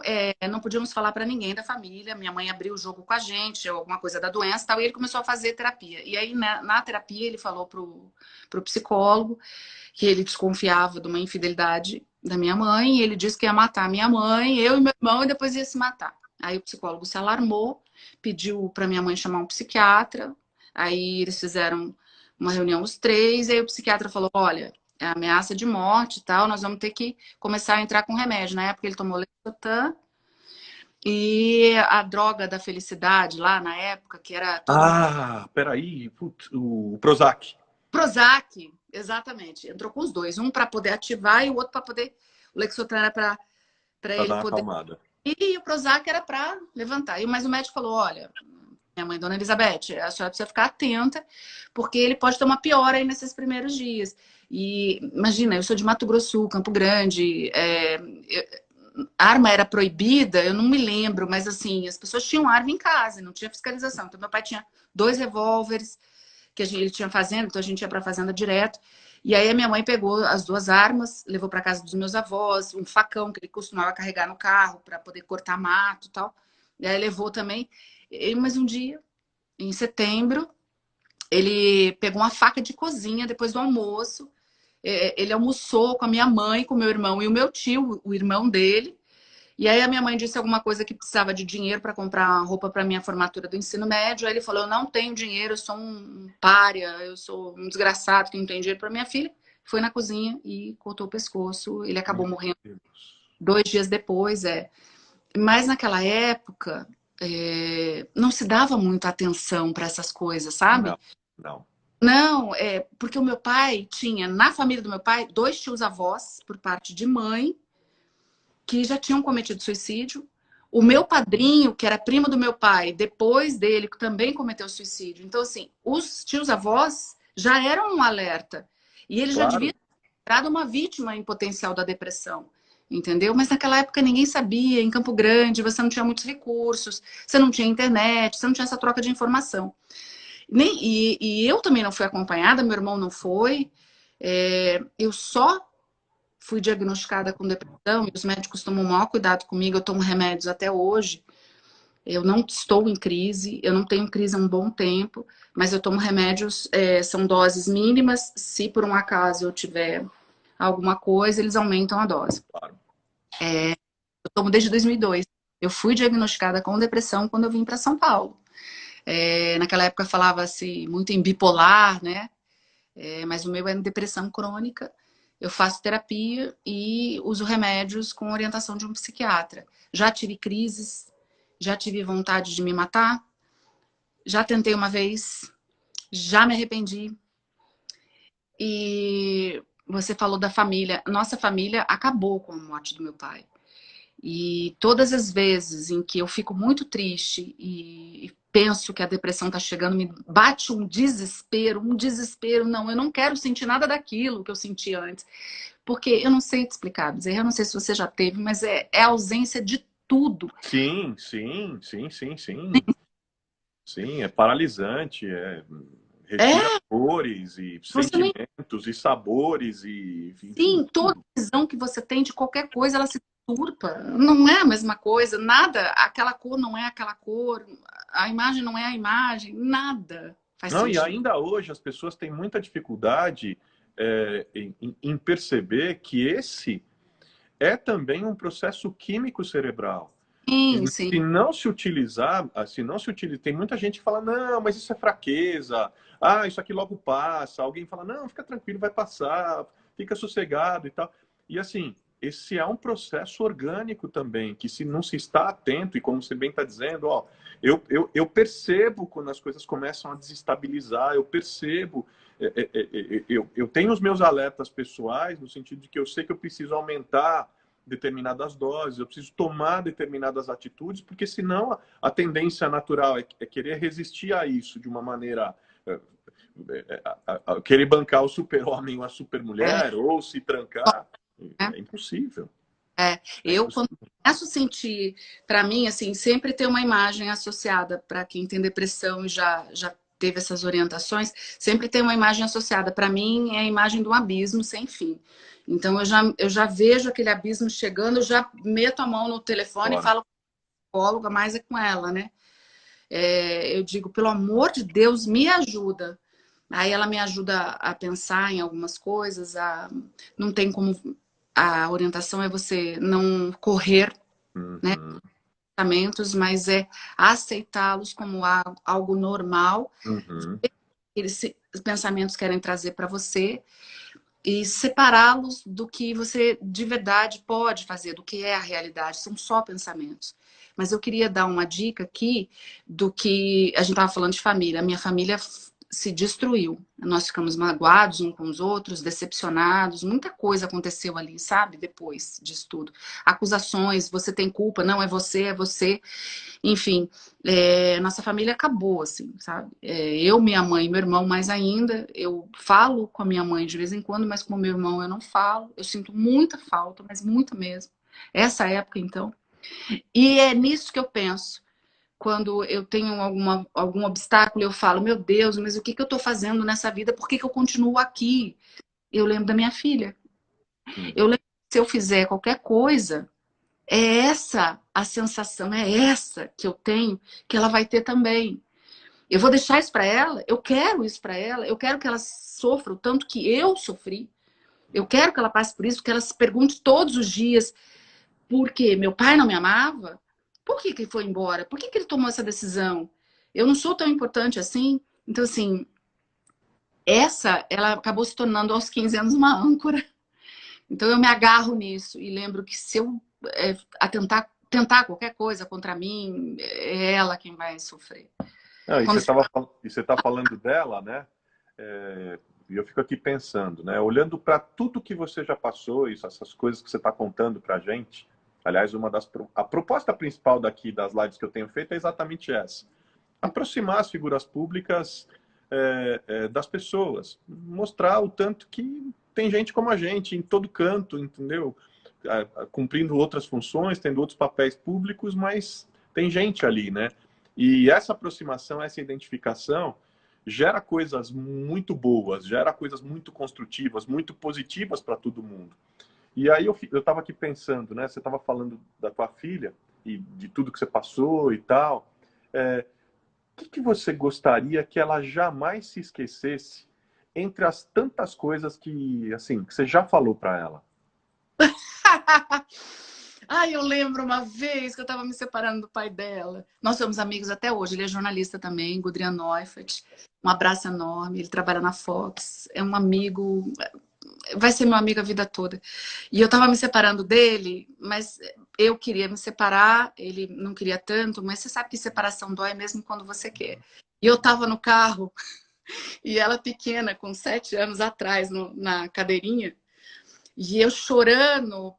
não podíamos falar para ninguém da família. Minha mãe abriu o jogo com a gente, alguma coisa da doença e tal, e ele começou a fazer terapia. E aí, na terapia, ele falou pro psicólogo que ele desconfiava de uma infidelidade da minha mãe, e ele disse que ia matar minha mãe, eu e meu irmão, e depois ia se matar. Aí o psicólogo se alarmou, pediu para minha mãe chamar um psiquiatra, aí eles fizeram uma reunião os três, e aí o psiquiatra falou, olha, é ameaça de morte e tal, nós vamos ter que começar a entrar com remédio. Na época ele tomou Lexotan e a droga da felicidade lá na época, que era... Peraí, putz, o Prozac. Prozac, exatamente. Entrou com os dois, um para poder ativar e o outro para poder... O Lexotan era para ele dar uma poder... acalmada. E o Prozac era para levantar. Mas o médico falou, olha... Minha mãe, Dona Elizabeth, a senhora precisa ficar atenta, porque ele pode ter uma piora aí nesses primeiros dias. E imagina, eu sou de Mato Grosso do Sul, Campo Grande, arma era proibida, eu não me lembro, mas assim, as pessoas tinham arma em casa, não tinha fiscalização. Então meu pai tinha 2 revólveres que ele tinha fazenda, então a gente ia para a fazenda direto. E aí a minha mãe pegou as 2 armas, levou para casa dos meus avós, um facão que ele costumava carregar no carro para poder cortar mato e tal. E aí levou também. Mas um dia, em setembro, ele pegou uma faca de cozinha depois do almoço. Ele almoçou com a minha mãe, com o meu irmão e o meu tio, o irmão dele. E aí a minha mãe disse alguma coisa que precisava de dinheiro para comprar roupa para minha formatura do ensino médio. Aí ele falou, eu não tenho dinheiro, eu sou um pária, eu sou um desgraçado que não tem dinheiro para minha filha. Foi na cozinha e cortou o pescoço. Ele acabou morrendo 2 dias depois, Mas naquela época, não se dava muita atenção para essas coisas, sabe? Não, não. Não, porque o meu pai tinha, na família do meu pai, 2 tios-avós, por parte de mãe, que já tinham cometido suicídio. O meu padrinho, que era primo do meu pai, depois dele, que também cometeu suicídio. Então, assim, os tios-avós já eram um alerta. E ele já devia ter virado uma vítima em potencial da depressão. Entendeu? Mas naquela época ninguém sabia. Em Campo Grande, você não tinha muitos recursos, você não tinha internet, você não tinha essa troca de informação. E eu também não fui acompanhada, meu irmão não foi. Eu só fui diagnosticada com depressão e os médicos tomam o maior cuidado comigo. Eu tomo remédios até hoje. Eu não estou em crise, eu não tenho crise há um bom tempo, mas eu tomo remédios, são doses mínimas. Se por um acaso eu tiver alguma coisa, eles aumentam a dose. Claro. Eu tomo desde 2002. Eu fui diagnosticada com depressão quando eu vim para São Paulo. Naquela época falava-se muito em bipolar, né? Mas o meu é depressão crônica. Eu faço terapia e uso remédios com orientação de um psiquiatra. Já tive crises, já tive vontade de me matar, já tentei uma vez, já me arrependi. E você falou da família. Nossa família acabou com a morte do meu pai. E todas as vezes em que eu fico muito triste e penso que a depressão está chegando, me bate um desespero, não, eu não quero sentir nada daquilo que eu sentia antes. Porque eu não sei te explicar, Bezerra, eu não sei se você já teve, mas é a ausência de tudo. Sim. Sim, é paralisante, respira cores e sentimentos e sabores e enfim, sim, toda visão que você tem de qualquer coisa, ela se turpa. Não é a mesma coisa, nada. Aquela cor não é aquela cor, a imagem não é a imagem, nada faz Não, sentido. e ainda hoje as pessoas têm muita dificuldade em perceber que esse é também um processo químico cerebral. Sim. Se não se utilizar, tem muita gente que fala, não, mas isso é fraqueza, isso aqui logo passa. Alguém fala, não, fica tranquilo, vai passar, fica sossegado e tal. E assim, esse é um processo orgânico também, que se não se está atento, e como você bem está dizendo, eu percebo quando as coisas começam a desestabilizar, eu percebo, eu tenho os meus alertas pessoais, no sentido de que eu sei que eu preciso aumentar determinadas doses, eu preciso tomar determinadas atitudes, porque senão a tendência natural é querer resistir a isso de uma maneira... querer bancar o super-homem ou a super-mulher, ou se trancar, é impossível. Eu quando começo a sentir, para mim, assim, sempre tem uma imagem associada, para quem tem depressão e já teve essas orientações, sempre tem uma imagem associada. Para mim, é a imagem de um abismo sem fim. Então, eu já vejo aquele abismo chegando, eu já meto a mão no telefone e falo com a psicóloga, mas é com ela, né? Eu digo, pelo amor de Deus, me ajuda. Aí ela me ajuda a pensar em algumas coisas, não tem como... A orientação é você não correr, né? Pensamentos, mas é aceitá-los como algo normal. Eles pensamentos querem trazer para você e separá-los do que você de verdade pode fazer, do que é a realidade. São só pensamentos. Mas eu queria dar uma dica aqui do que a gente estava falando de família. A minha família se destruiu. Nós ficamos magoados uns com os outros, decepcionados. Muita coisa aconteceu ali, sabe? Depois disso tudo. Acusações, você tem culpa, não, é você, é você. Enfim, nossa família acabou, assim, sabe? Eu, minha mãe e meu irmão mais ainda. Eu falo com a minha mãe de vez em quando, mas com o meu irmão eu não falo. Eu sinto muita falta, mas muita mesmo. Essa época, então. E é nisso que eu penso. Quando eu tenho algum obstáculo, eu falo, meu Deus, mas o que eu estou fazendo nessa vida? Por que eu continuo aqui? Eu lembro da minha filha. Eu lembro que se eu fizer qualquer coisa, é essa a sensação, é essa que eu tenho, que ela vai ter também. Eu vou deixar isso para ela, eu quero isso para ela, eu quero que ela sofra o tanto que eu sofri. Eu quero que ela passe por isso, que ela se pergunte todos os dias, por quê? Meu pai não me amava? Por que que ele foi embora? Por que que ele tomou essa decisão? Eu não sou tão importante assim? Então, assim, ela acabou se tornando aos 15 anos uma âncora. Então, eu me agarro nisso e lembro que se eu tentar qualquer coisa contra mim, é ela quem vai sofrer. Não, e Quando... você tá falando dela, né? E eu fico aqui pensando, né? Olhando para tudo que você já passou, essas coisas que você está contando para a gente. Aliás, a proposta principal daqui das lives que eu tenho feito é exatamente essa: aproximar as figuras públicas das pessoas, mostrar o tanto que tem gente como a gente em todo canto, entendeu? Cumprindo outras funções, tendo outros papéis públicos, mas tem gente ali, né? E essa aproximação, essa identificação gera coisas muito boas, gera coisas muito construtivas, muito positivas para todo mundo. E aí eu estava aqui pensando, né? Você estava falando da tua filha e de tudo que você passou e tal. O que você gostaria que ela jamais se esquecesse entre as tantas coisas que, assim, que você já falou para ela? Ai, eu lembro uma vez que eu estava me separando do pai dela. Nós somos amigos até hoje. Ele é jornalista também, Gudrian Neufeld. Um abraço enorme. Ele trabalha na Fox. É um amigo, vai ser meu amigo a vida toda. E eu estava me separando dele, mas eu queria me separar. Ele não queria tanto, mas você sabe que separação dói mesmo quando você quer. E eu estava no carro e ela pequena, com 7 anos atrás, na cadeirinha, e eu chorando,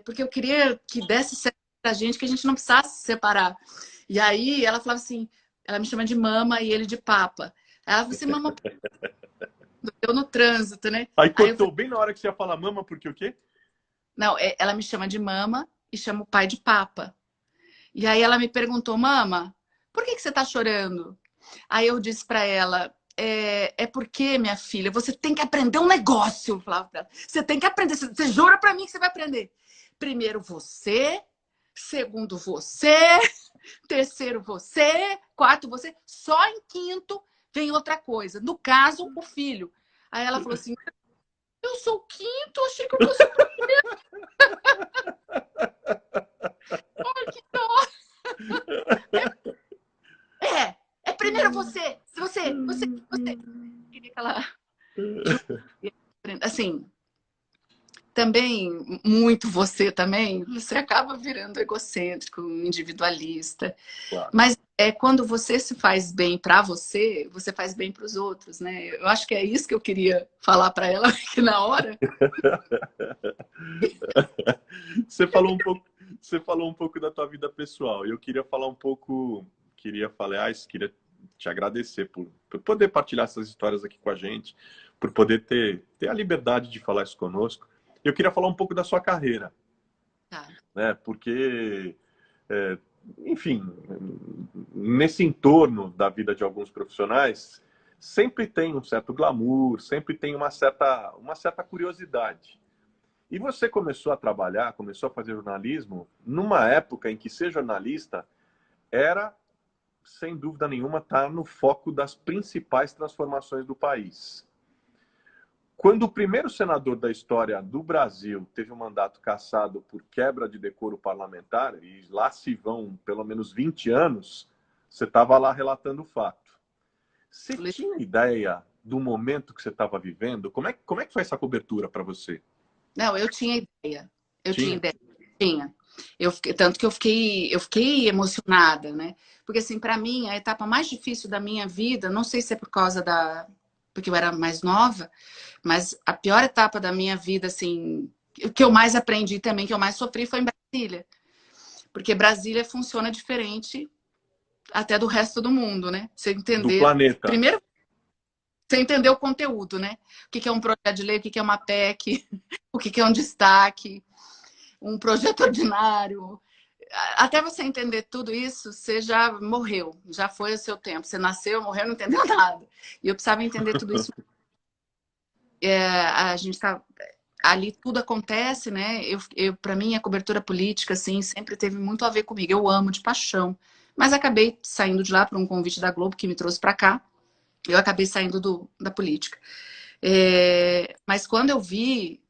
porque eu queria que desse certo pra gente, que a gente não precisasse se separar. E aí ela falava assim, ela me chama de mama e ele de papa. Ela falou assim, mama, eu no trânsito, né? Aí cortou falei, bem na hora que você ia falar mama, porque o quê? não, ela me chama de mama e chama o pai de papa. E aí ela me perguntou, mama, por que você tá chorando? Aí eu disse pra ela, é porque, minha filha, você tem que aprender um negócio. Eu falava pra ela, você tem que aprender, você jura pra mim que você vai aprender. Primeiro você, segundo você, terceiro você, quarto você, só em quinto vem outra coisa. No caso, o filho. Aí ela falou assim, eu sou o quinto, achei que eu fosse o primeiro. Ai, que dó. É primeiro você. Você. Queria que ela... Assim, também, muito você também, você acaba virando egocêntrico, individualista. Claro. Mas quando você se faz bem para você, você faz bem para os outros, né? Eu acho que é isso que eu queria falar para ela aqui na hora. Você falou um pouco da tua vida pessoal. Eu queria falar um pouco, queria te agradecer por poder partilhar essas histórias aqui com a gente, por poder ter a liberdade de falar isso conosco. Eu queria falar um pouco da sua carreira, Tá. né? Porque, enfim, nesse entorno da vida de alguns profissionais, sempre tem um certo glamour, sempre tem uma certa curiosidade. E você começou a trabalhar, começou a fazer jornalismo numa época em que ser jornalista era, sem dúvida nenhuma, estar no foco das principais transformações do país. Quando o primeiro senador da história do Brasil teve um mandato cassado por quebra de decoro parlamentar, e lá se vão pelo menos 20 anos, você estava lá relatando o fato. Você tinha ideia do momento que você estava vivendo? Como é que foi essa cobertura para você? Não, eu tinha ideia. Tinha? Tinha. Tanto que eu fiquei emocionada, né? Porque, assim, para mim, a etapa mais difícil da minha vida, não sei se é por causa porque eu era mais nova, mas a pior etapa da minha vida, assim, o que eu mais aprendi também, que eu mais sofri, foi em Brasília. Porque Brasília funciona diferente até do resto do mundo, né? Você entender... Do planeta. Primeiro, você entender o conteúdo, né? O que é um projeto de lei, o que é uma PEC, o que é um destaque, um projeto ordinário. Até você entender tudo isso, você já morreu, já foi o seu tempo. Você nasceu, morreu, não entendeu nada. E eu precisava entender tudo isso. A gente tá ali, tudo acontece, né? Para mim, a cobertura política, assim, sempre teve muito a ver comigo. Eu amo de paixão. Mas acabei saindo de lá por um convite da Globo que me trouxe para cá. Eu acabei saindo da política. Mas quando eu vi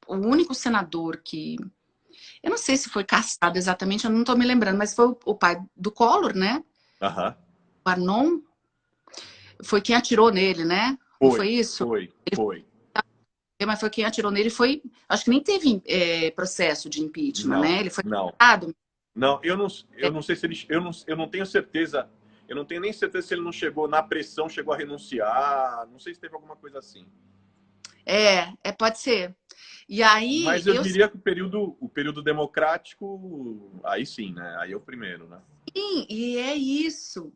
o único senador que Eu não sei se foi caçado exatamente, eu não estou me lembrando, mas foi o pai do Collor, né? Aham. O Arnon, foi quem atirou nele, né? Não foi isso? Foi. Mas foi quem atirou nele, foi... Acho que nem teve processo de impeachment, Não, né? Ele foi não. caçado. Não, eu não sei se ele. Eu não tenho certeza. Eu não tenho nem certeza se ele não chegou na pressão, chegou a renunciar. Não sei se teve alguma coisa assim. Pode ser. E aí, Mas eu diria que o período democrático, aí sim, né? Aí é o primeiro, né? sim, e é isso.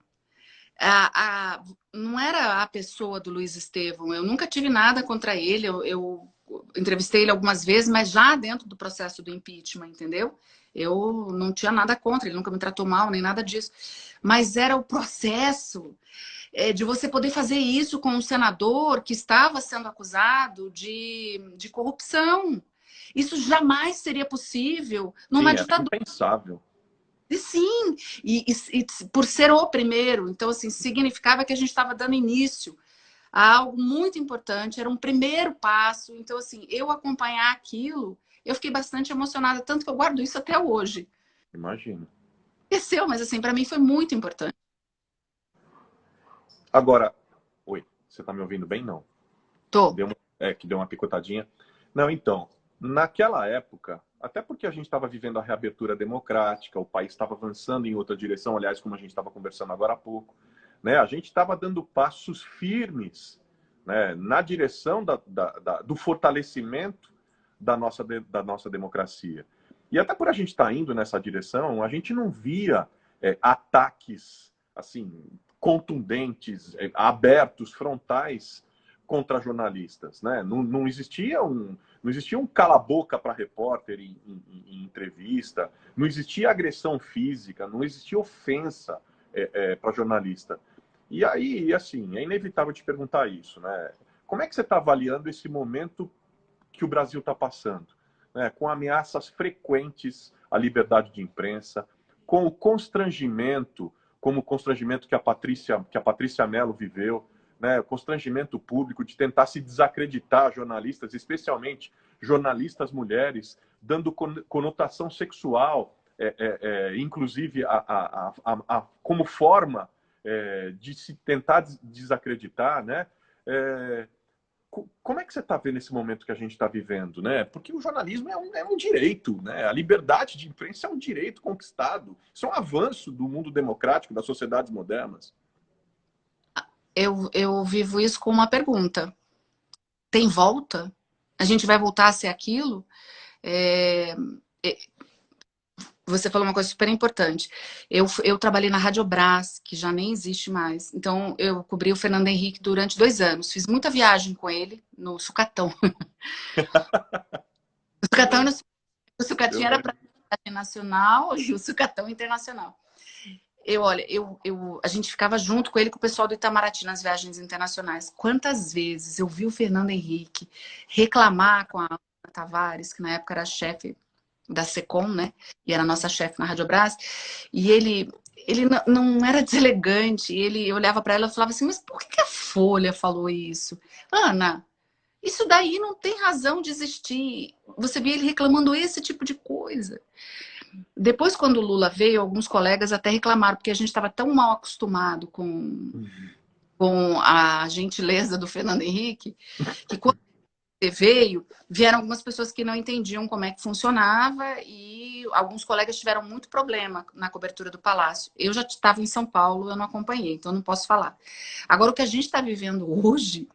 Não era a pessoa do Luiz Estevão. Eu nunca tive nada contra ele. Eu entrevistei ele algumas vezes, mas já dentro do processo do impeachment, entendeu? Eu não tinha nada contra, ele nunca me tratou mal, nem nada disso. Mas era o processo de você poder fazer isso com um senador que estava sendo acusado de corrupção. Isso jamais seria possível numa Sim, é ditadura. impensável. E sim, e por ser o primeiro, então assim, significava que a gente estava dando início a algo muito importante, era um primeiro passo, então assim, eu acompanhar aquilo, eu fiquei bastante emocionada, tanto que eu guardo isso até hoje. Imagino. Esqueceu, mas assim, para mim foi muito importante. Agora, oi, você tá me ouvindo bem? Não. Tô. Que deu uma picotadinha. Não, então, naquela época, até porque a gente estava vivendo a reabertura democrática, o país estava avançando em outra direção, aliás, como a gente estava conversando agora há pouco, né? A gente estava dando passos firmes, né, na direção do fortalecimento da nossa democracia. E até por a gente estar indo nessa direção, a gente não via ataques assim contundentes, abertos, frontais contra jornalistas, né? Não existia um cala-boca para repórter em entrevista, não existia agressão física, não existia ofensa para jornalista. E aí, assim, é inevitável te perguntar isso, né? Como é que você está avaliando esse momento que o Brasil está passando, né? Com ameaças frequentes à liberdade de imprensa, com o constrangimento, como o constrangimento que a Patrícia Mello viveu, né, constrangimento público de tentar se desacreditar jornalistas, especialmente jornalistas mulheres, dando conotação sexual, inclusive como forma de se tentar desacreditar, né? Como é que você está vendo esse momento que a gente está vivendo, né? Porque o jornalismo é um direito, né? A liberdade de imprensa é um direito conquistado. Isso é um avanço do mundo democrático, das sociedades modernas. Eu vivo isso com uma pergunta. Tem volta? A gente vai voltar a ser aquilo? Você falou uma coisa super importante. Eu trabalhei na Rádio Brás, que já nem existe mais. Então, eu cobri o Fernando Henrique durante 2 anos. Fiz muita viagem com ele no Sucatão. O Sucatão, o Sucatinho era para nacional e o Sucatão internacional. A gente ficava junto com ele, com o pessoal do Itamaraty nas viagens internacionais. Quantas vezes eu vi o Fernando Henrique reclamar com a Ana Tavares, que na época era chefe da SECOM, né? E era nossa chefe na Rádio Brás. E ele não era deselegante. Ele olhava para ela e falava assim, mas por que a Folha falou isso? Ana, isso daí não tem razão de existir. Você via ele reclamando esse tipo de coisa. Depois, quando o Lula veio, alguns colegas até reclamaram, porque a gente estava tão mal acostumado com a gentileza do Fernando Henrique, que quando ele veio, vieram algumas pessoas que não entendiam como é que funcionava e alguns colegas tiveram muito problema na cobertura do Palácio. Eu já estava em São Paulo, eu não acompanhei, então não posso falar. Agora, o que a gente está vivendo hoje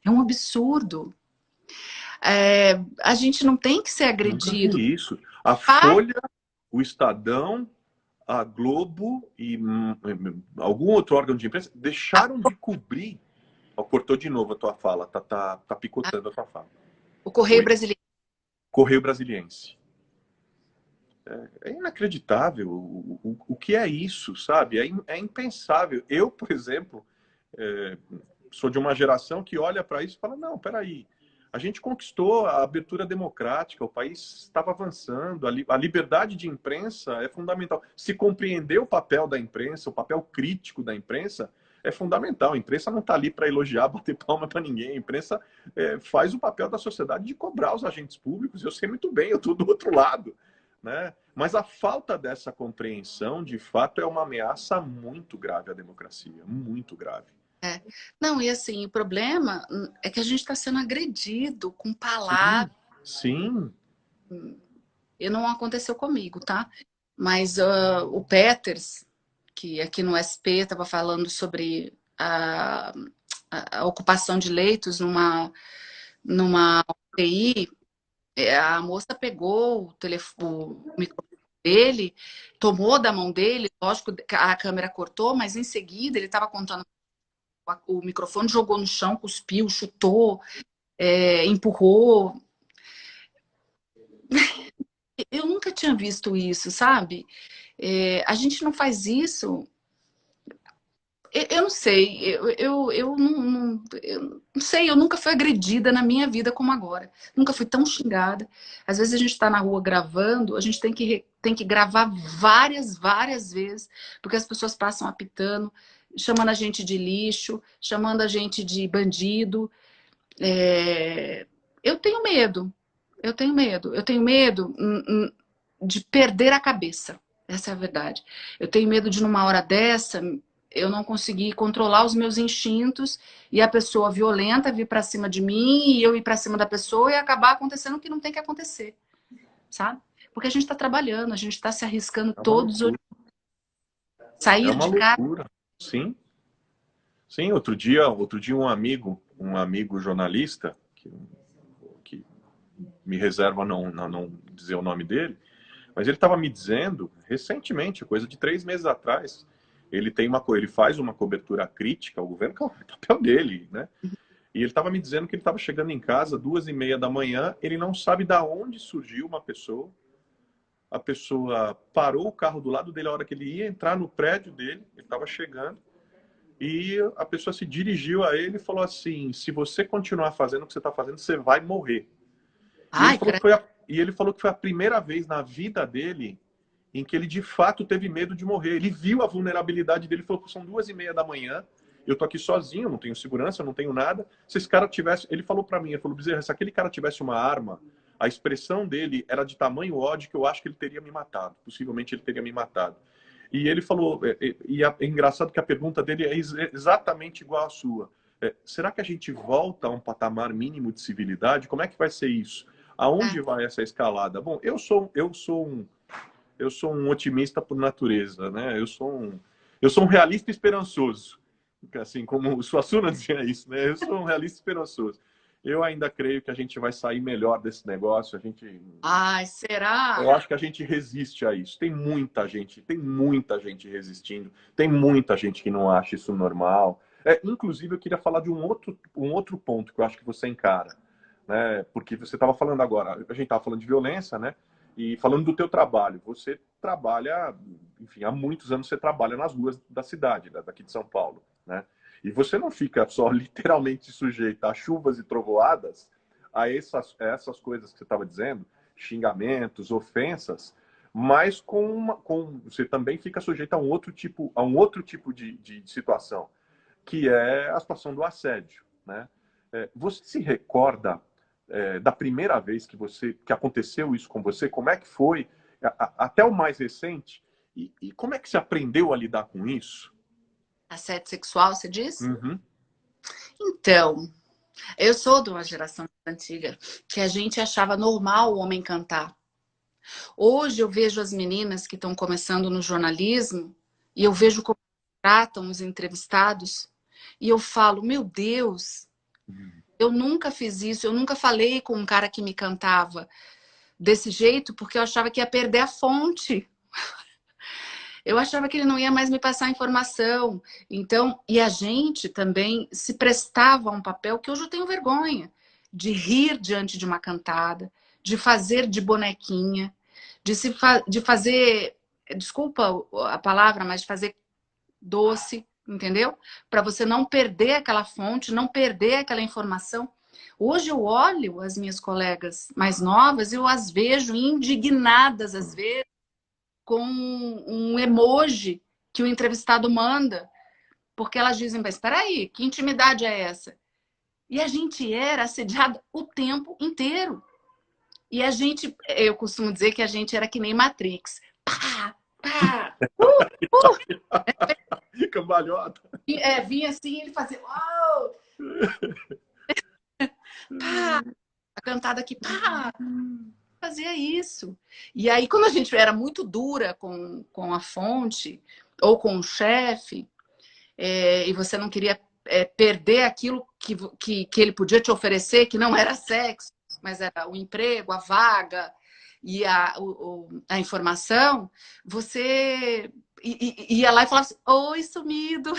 é um absurdo. A gente não tem que ser agredido. Nunca vi isso. A Folha, o Estadão, a Globo e algum outro órgão de imprensa deixaram de cobrir. Cortou de novo a tua fala, tá picotando a tua fala. O Correio Brasiliense. Correio Brasiliense. É inacreditável o que é isso, sabe? É impensável. Eu, por exemplo, sou de uma geração que olha para isso e fala, não, peraí, a gente conquistou a abertura democrática, o país estava avançando, a liberdade de imprensa é fundamental. Se compreender o papel da imprensa, o papel crítico da imprensa, é fundamental. A imprensa não está ali para elogiar, bater palma para ninguém. A imprensa faz o papel da sociedade de cobrar os agentes públicos. Eu sei muito bem, eu estou do outro lado. né? Mas a falta dessa compreensão, de fato, é uma ameaça muito grave à democracia, muito grave. É. Não, e assim, o problema é que a gente está sendo agredido com Sim, palavras. sim. E não aconteceu comigo, tá? Mas o Peters, que aqui no SP estava falando sobre a ocupação de leitos numa UTI, a moça pegou o microfone dele, tomou da mão dele, lógico que a câmera cortou, mas em seguida ele estava contando o microfone, jogou no chão, cuspiu, chutou, empurrou. Eu nunca tinha visto isso, sabe? A gente não faz isso. Eu não sei, eu não sei, eu nunca fui agredida na minha vida como agora. Nunca fui tão xingada. Às vezes a gente está na rua gravando, a gente tem que gravar várias vezes, porque as pessoas passam apitando, chamando a gente de lixo, chamando a gente de bandido. Eu tenho medo, eu tenho medo de perder a cabeça. Essa é a verdade. Eu tenho medo de, numa hora dessa, eu não conseguir controlar os meus instintos e a pessoa violenta vir para cima de mim e eu ir para cima da pessoa e acabar acontecendo o que não tem que acontecer, sabe? Porque a gente está trabalhando, a gente está se arriscando É uma todos os loucura. É sair uma de casa. loucura. Sim, sim. Outro dia um amigo jornalista, que me reserva não dizer o nome dele, mas ele estava me dizendo recentemente, coisa de 3 meses atrás, ele faz uma cobertura crítica ao governo, que é o papel dele, né? E ele estava me dizendo que ele estava chegando em casa 2h30 da manhã, ele não sabe da onde surgiu uma pessoa, a pessoa parou o carro do lado dele a hora que ele ia entrar no prédio dele, ele estava chegando, e a pessoa se dirigiu a ele e falou assim: se você continuar fazendo o que você está fazendo, você vai morrer. E ele Ai, falou que foi a primeira vez na vida dele em que ele de fato teve medo de morrer. Ele viu a vulnerabilidade dele, falou que são 2h30 da manhã, eu tô aqui sozinho, não tenho segurança, não tenho nada. Se esse cara tivesse, ele falou para mim, ele falou: Bezerra, se aquele cara tivesse uma arma, a expressão dele era de tamanho ódio que eu acho que ele teria me matado. Possivelmente ele teria me matado. E ele falou, e é engraçado que a pergunta dele é exatamente igual à sua. Será que a gente volta a um patamar mínimo de civilidade? Como é que vai ser isso? Aonde vai essa escalada? Bom, eu sou um otimista por natureza, né? Eu sou um realista esperançoso, assim como o Suassuna dizia isso, né? Eu sou um realista esperançoso. Eu ainda creio que a gente vai sair melhor desse negócio. ai, será? Eu acho que a gente resiste a isso. Tem muita gente resistindo, tem muita gente que não acha isso normal. Inclusive, eu queria falar de um outro ponto que eu acho que você encara, né? Porque você estava falando agora, a gente estava falando de violência, né? E falando do teu trabalho, você trabalha, enfim, há muitos anos você trabalha nas ruas da cidade, daqui de São Paulo, né? E você não fica só literalmente sujeito a chuvas e trovoadas, a essas coisas que você estava dizendo, xingamentos, ofensas, mas você também fica sujeito a um outro tipo de situação, que é a situação do assédio, né? Você se recorda da primeira vez que aconteceu isso com você? Como é que foi? Até o mais recente. E como é que você aprendeu a lidar com isso? Assédio sexual, você diz? Uhum. Então, eu sou de uma geração antiga que a gente achava normal o homem cantar. Hoje eu vejo as meninas que estão começando no jornalismo e eu vejo como tratam os entrevistados e eu falo, meu Deus, eu nunca fiz isso, eu nunca falei com um cara que me cantava desse jeito porque eu achava que ia perder a fonte. Eu achava que ele não ia mais me passar informação. Então, e a gente também se prestava a um papel que hoje eu tenho vergonha de rir diante de uma cantada, de fazer de bonequinha, de fazer, desculpa a palavra, mas de fazer doce, entendeu? Para você não perder aquela fonte, não perder aquela informação. Hoje eu olho as minhas colegas mais novas e eu as vejo indignadas às vezes com um emoji que o entrevistado manda, porque elas dizem, mas espera aí, que intimidade é essa? E a gente era assediada o tempo inteiro. E a gente, eu costumo dizer que a gente era que nem Matrix. Pá, pá, Cambalhota. vinha assim, ele fazia, uau, pá, a cantada aqui, pá, fazia isso. E aí, quando a gente era muito dura com a fonte ou com o chefe, e você não queria perder aquilo que ele podia te oferecer, que não era sexo, mas era o emprego, a vaga e a informação, você ia lá e falava assim, oi, sumido.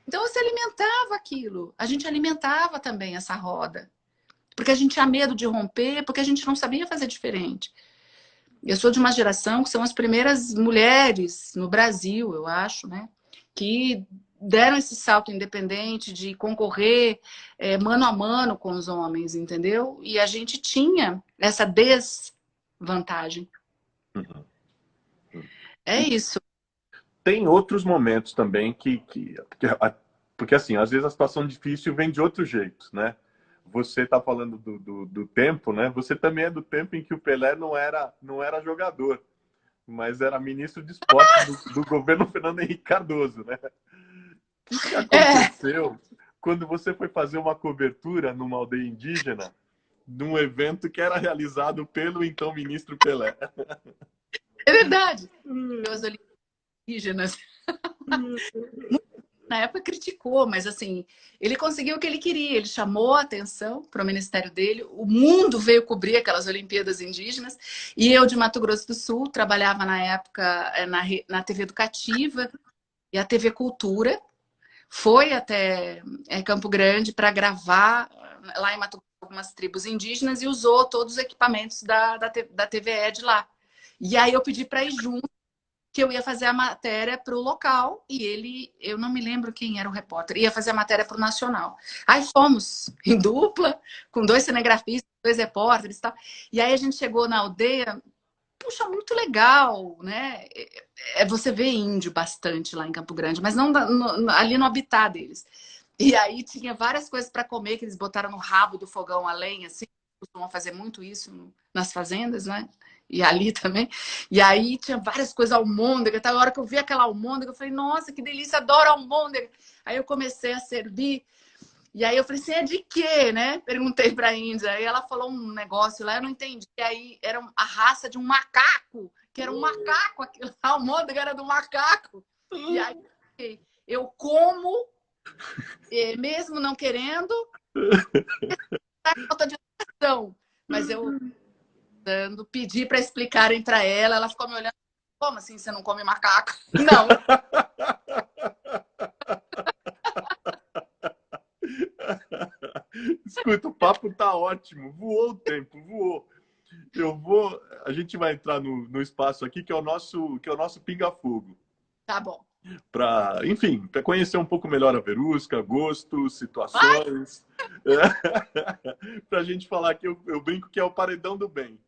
Então você alimentava aquilo. A gente alimentava também essa roda. Porque a gente tinha medo de romper, porque a gente não sabia fazer diferente. Eu sou de uma geração que são as primeiras mulheres no Brasil, eu acho, né? Que deram esse salto independente de concorrer mano a mano com os homens, entendeu? E a gente tinha essa desvantagem. Uhum. É isso. Tem outros momentos também porque assim, às vezes a situação difícil vem de outro jeito, né? Você está falando do tempo, né? Você também é do tempo em que o Pelé não era jogador, mas era ministro de esporte do governo Fernando Henrique Cardoso, né? O que aconteceu quando você foi fazer uma cobertura numa aldeia indígena, num evento que era realizado pelo então ministro Pelé? É verdade. As Olimpíadas indígenas. Na época criticou, mas assim, ele conseguiu o que ele queria. Ele chamou a atenção para o ministério dele. O mundo veio cobrir aquelas Olimpíadas indígenas. E eu, de Mato Grosso do Sul, trabalhava na época na TV Educativa e a TV Cultura. Foi até Campo Grande para gravar lá em Mato Grosso algumas tribos indígenas e usou todos os equipamentos da TVE de lá. E aí eu pedi para ir junto, que eu ia fazer a matéria para o local e ele, eu não me lembro quem era o repórter, ia fazer a matéria para o Nacional. Aí fomos em dupla, com 2 cinegrafistas, 2 repórteres e tal. E aí a gente chegou na aldeia, puxa, muito legal, né? Você vê índio bastante lá em Campo Grande, mas não ali no habitat deles. E aí tinha várias coisas para comer que eles botaram no rabo do fogão a lenha, assim, costumam fazer muito isso nas fazendas, né? E ali também. E aí tinha várias coisas, almôndega. A hora que eu vi aquela almôndega, eu falei, nossa, que delícia, adoro almôndega. Aí eu comecei a servir. E aí eu falei, você é de quê, né? Perguntei pra Índia. Aí ela falou um negócio lá, eu não entendi. E aí era a raça de um macaco, que era um macaco, a almôndega era do macaco. E aí eu como, mesmo não querendo, falta de educação. Mas eu pedi para explicarem para ela, ela ficou me olhando, como assim você não come macaco? Não. Escuta, o papo tá ótimo, voou o tempo, voou. A gente vai entrar no espaço aqui que é o nosso pinga-fogo. Tá bom. Enfim, para conhecer um pouco melhor a Verusca, gostos, situações. Para a gente falar que eu brinco que é o paredão do bem.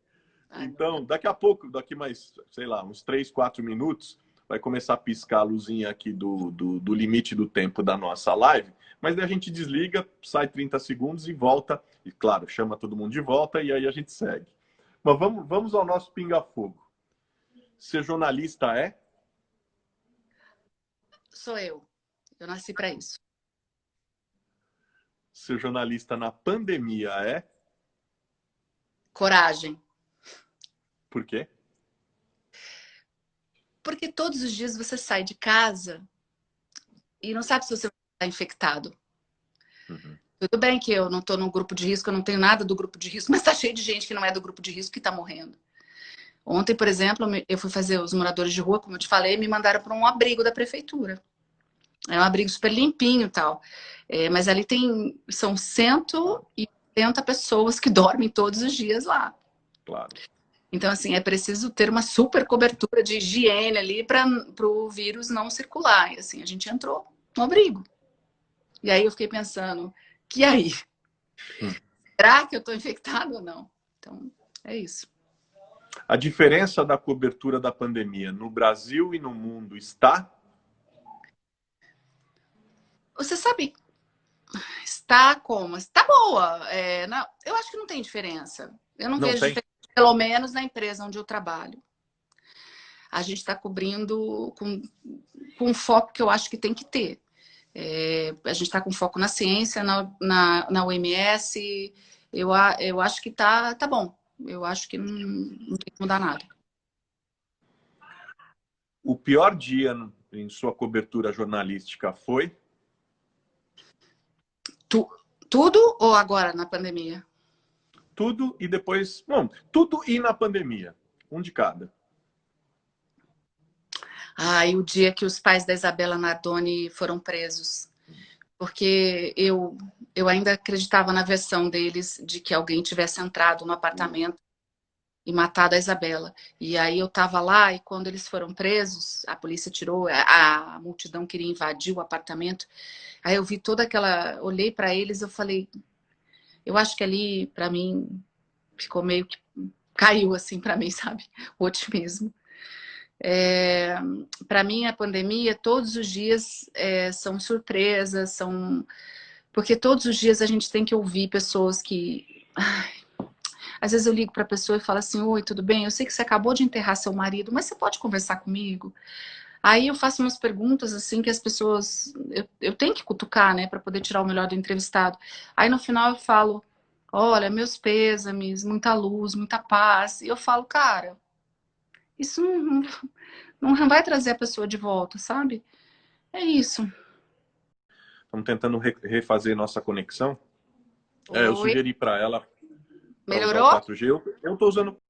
Então, daqui a pouco, daqui mais, sei lá, uns 3, 4 minutos, vai começar a piscar a luzinha aqui do limite do tempo da nossa live. Mas daí a gente desliga, sai 30 segundos e volta. E claro, chama todo mundo de volta e aí a gente segue. Mas vamos ao nosso pinga-fogo. Ser jornalista é? Sou eu. Eu nasci para isso. Ser jornalista na pandemia é? Coragem. Por quê? Porque todos os dias você sai de casa e não sabe se você vai estar infectado. Uhum. Tudo bem que eu não estou no grupo de risco, eu não tenho nada do grupo de risco, mas está cheio de gente que não é do grupo de risco que está morrendo. Ontem, por exemplo, eu fui fazer os moradores de rua, como eu te falei, me mandaram para um abrigo da prefeitura. É um abrigo super limpinho e tal. Mas ali são 180 pessoas que dormem todos os dias lá. Claro. Então, assim, é preciso ter uma super cobertura de higiene ali para o vírus não circular. E assim, a gente entrou no abrigo. E aí eu fiquei pensando, que aí? Será que eu estou infectado ou não? Então, é isso. A diferença da cobertura da pandemia no Brasil e no mundo está? Você sabe, Está como? Está boa. Eu acho que não tem diferença. Eu não Não vejo tem? diferença, pelo menos na empresa onde eu trabalho. A gente está cobrindo com o foco que eu acho que tem que ter. A gente está com foco na ciência, na OMS. Eu acho que tá bom. Eu acho que não tem que mudar nada. O pior dia em sua cobertura jornalística foi? Tudo ou agora na pandemia? Tudo e depois... Não, tudo e na pandemia. Um de cada. E o dia que os pais da Isabela Nardoni foram presos. Porque eu ainda acreditava na versão deles de que alguém tivesse entrado no apartamento e matado a Isabela. E aí eu estava lá e quando eles foram presos, a polícia tirou, a multidão queria invadir o apartamento. Aí eu vi toda aquela... Olhei para eles e eu falei... Eu acho que ali, para mim, ficou meio que... Caiu assim para mim, sabe? O otimismo. Para mim, a pandemia, todos os dias são surpresas, porque todos os dias a gente tem que ouvir pessoas que... Às vezes eu ligo para a pessoa e falo assim, oi, tudo bem? Eu sei que você acabou de enterrar seu marido, mas você pode conversar comigo? Aí eu faço umas perguntas assim que as pessoas... Eu tenho que cutucar, né, para poder tirar o melhor do entrevistado. Aí no final eu falo, olha, meus pêsames, muita luz, muita paz. E eu falo, cara, isso não vai trazer a pessoa de volta, sabe? É isso. Estamos tentando refazer nossa conexão. Eu Oi, sugeri para ela para usar o melhorou? 4G. Eu estou usando...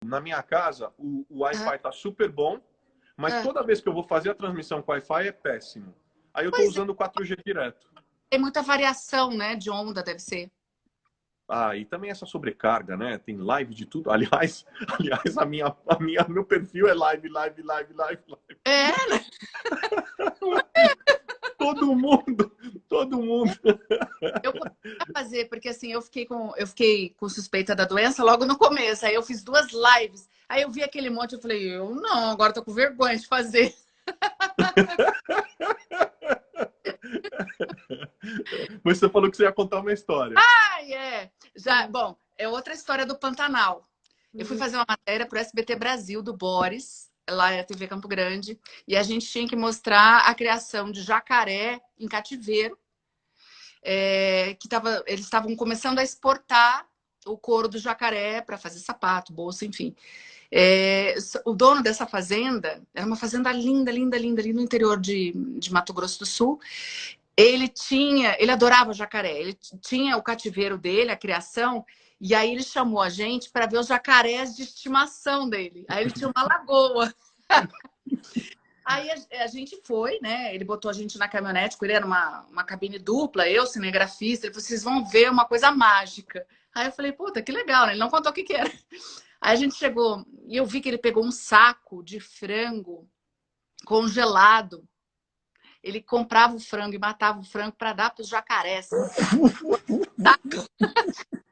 Na minha casa, o Wi-Fi está super bom, mas Ah, toda vez que eu vou fazer a transmissão com Wi-Fi é péssimo. Aí eu estou pois é, usando o 4G direto. tem muita variação, né, de onda, deve ser. E também essa sobrecarga, né? Tem live de tudo. Aliás, meu perfil é live. É, né? Todo mundo. Eu poderia fazer, porque assim, eu fiquei com suspeita da doença logo no começo. Aí eu fiz 2 lives. Aí eu vi aquele monte, eu falei, eu não, agora tô com vergonha de fazer. Mas você falou que você ia contar uma história. Bom, é outra história do Pantanal. Eu fui fazer uma matéria pro SBT Brasil, do Boris, lá é a TV Campo Grande, e a gente tinha que mostrar a criação de jacaré em cativeiro, eles estavam começando a exportar o couro do jacaré para fazer sapato, bolsa, enfim. O dono dessa fazenda, era uma fazenda linda, ali no interior de Mato Grosso do Sul. Ele adorava jacaré, ele tinha o cativeiro dele, a criação, e aí ele chamou a gente para ver os jacarés de estimação dele. Aí ele tinha uma lagoa. Aí a gente foi, né? Ele botou a gente na caminhonete, ele era uma cabine dupla, eu, cinegrafista. Ele falou, vocês vão ver uma coisa mágica. Aí eu falei, puta, que legal, né? Ele não contou o que era. Aí a gente chegou e eu vi que ele pegou um saco de frango congelado. Ele comprava o frango e matava o frango para dar para os jacarés.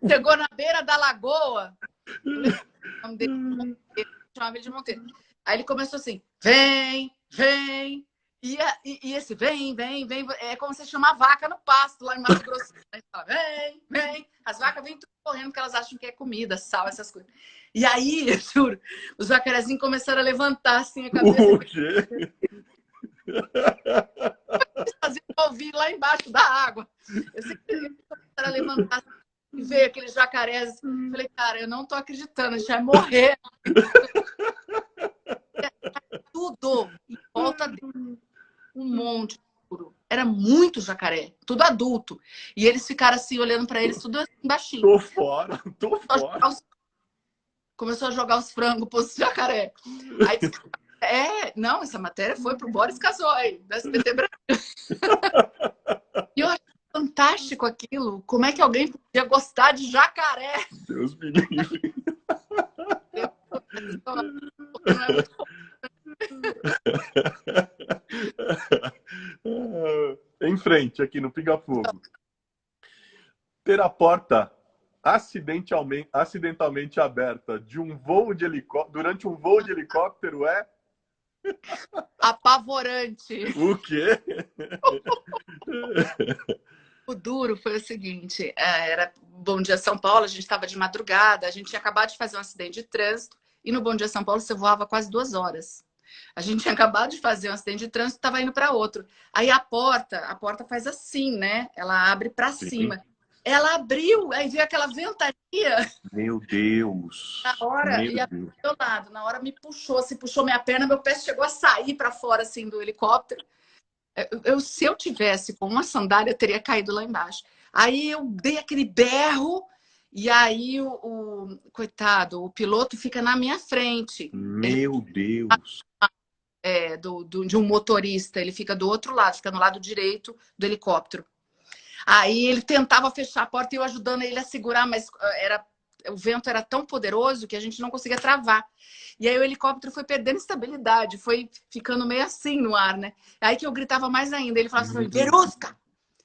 Chegou na beira da lagoa. O nome dele, chamava ele de Monteiro. Aí ele começou assim, vem. E esse vem. É como você chama a vaca no pasto lá em Mato Grosso. Aí fala, vem. As vacas vêm tudo correndo porque elas acham que é comida, sal, essas coisas. E aí, eu juro, os jacarezinhos começaram a levantar assim a cabeça. O quê? Fazendo ouvir lá embaixo da água. Eu sei que eles começaram a levantar e ver aqueles jacarés. Falei, cara, eu não tô acreditando, a gente vai morrer. Tudo em volta dele. Um monte de couro. Era muito jacaré, tudo adulto. E eles ficaram assim, olhando para eles, tudo assim, baixinho. Tô fora. Começou a jogar os frangos pros jacaré. Aí disse, não, essa matéria foi pro Boris Casoy, do SBT Brasil. E eu achei fantástico aquilo. Como é que alguém podia gostar de jacaré? Deus me livre. Não é muito bom. Em frente, aqui no Pinga Fogo. Ter a porta acidentalmente aberta de um voo de durante um voo de helicóptero é... Apavorante. O quê? O duro foi o seguinte, era Bom Dia São Paulo, a gente estava de madrugada, a gente tinha acabado de fazer um acidente de trânsito, e no Bom Dia São Paulo você voava quase 2 horas. A gente tinha acabado de fazer um acidente de trânsito, estava indo para outro. Aí a porta faz assim, né? Ela abre para Sim. cima. Ela abriu, aí veio aquela ventania Meu Deus. na hora, Meu e a do Deus. meu lado, na hora me puxou, assim, puxou minha perna, meu pé chegou a sair para fora, assim, do helicóptero. Se eu tivesse com uma sandália, eu teria caído lá embaixo. Aí eu dei aquele berro, e aí coitado, o piloto fica na minha frente. Ele Meu Deus. de um motorista, ele fica do outro lado, fica no lado direito do helicóptero. Aí ele tentava fechar a porta e eu ajudando ele a segurar, mas o vento era tão poderoso que a gente não conseguia travar. E aí o helicóptero foi perdendo estabilidade, foi ficando meio assim no ar, né? Aí que eu gritava mais ainda. Ele falava assim, Verusca,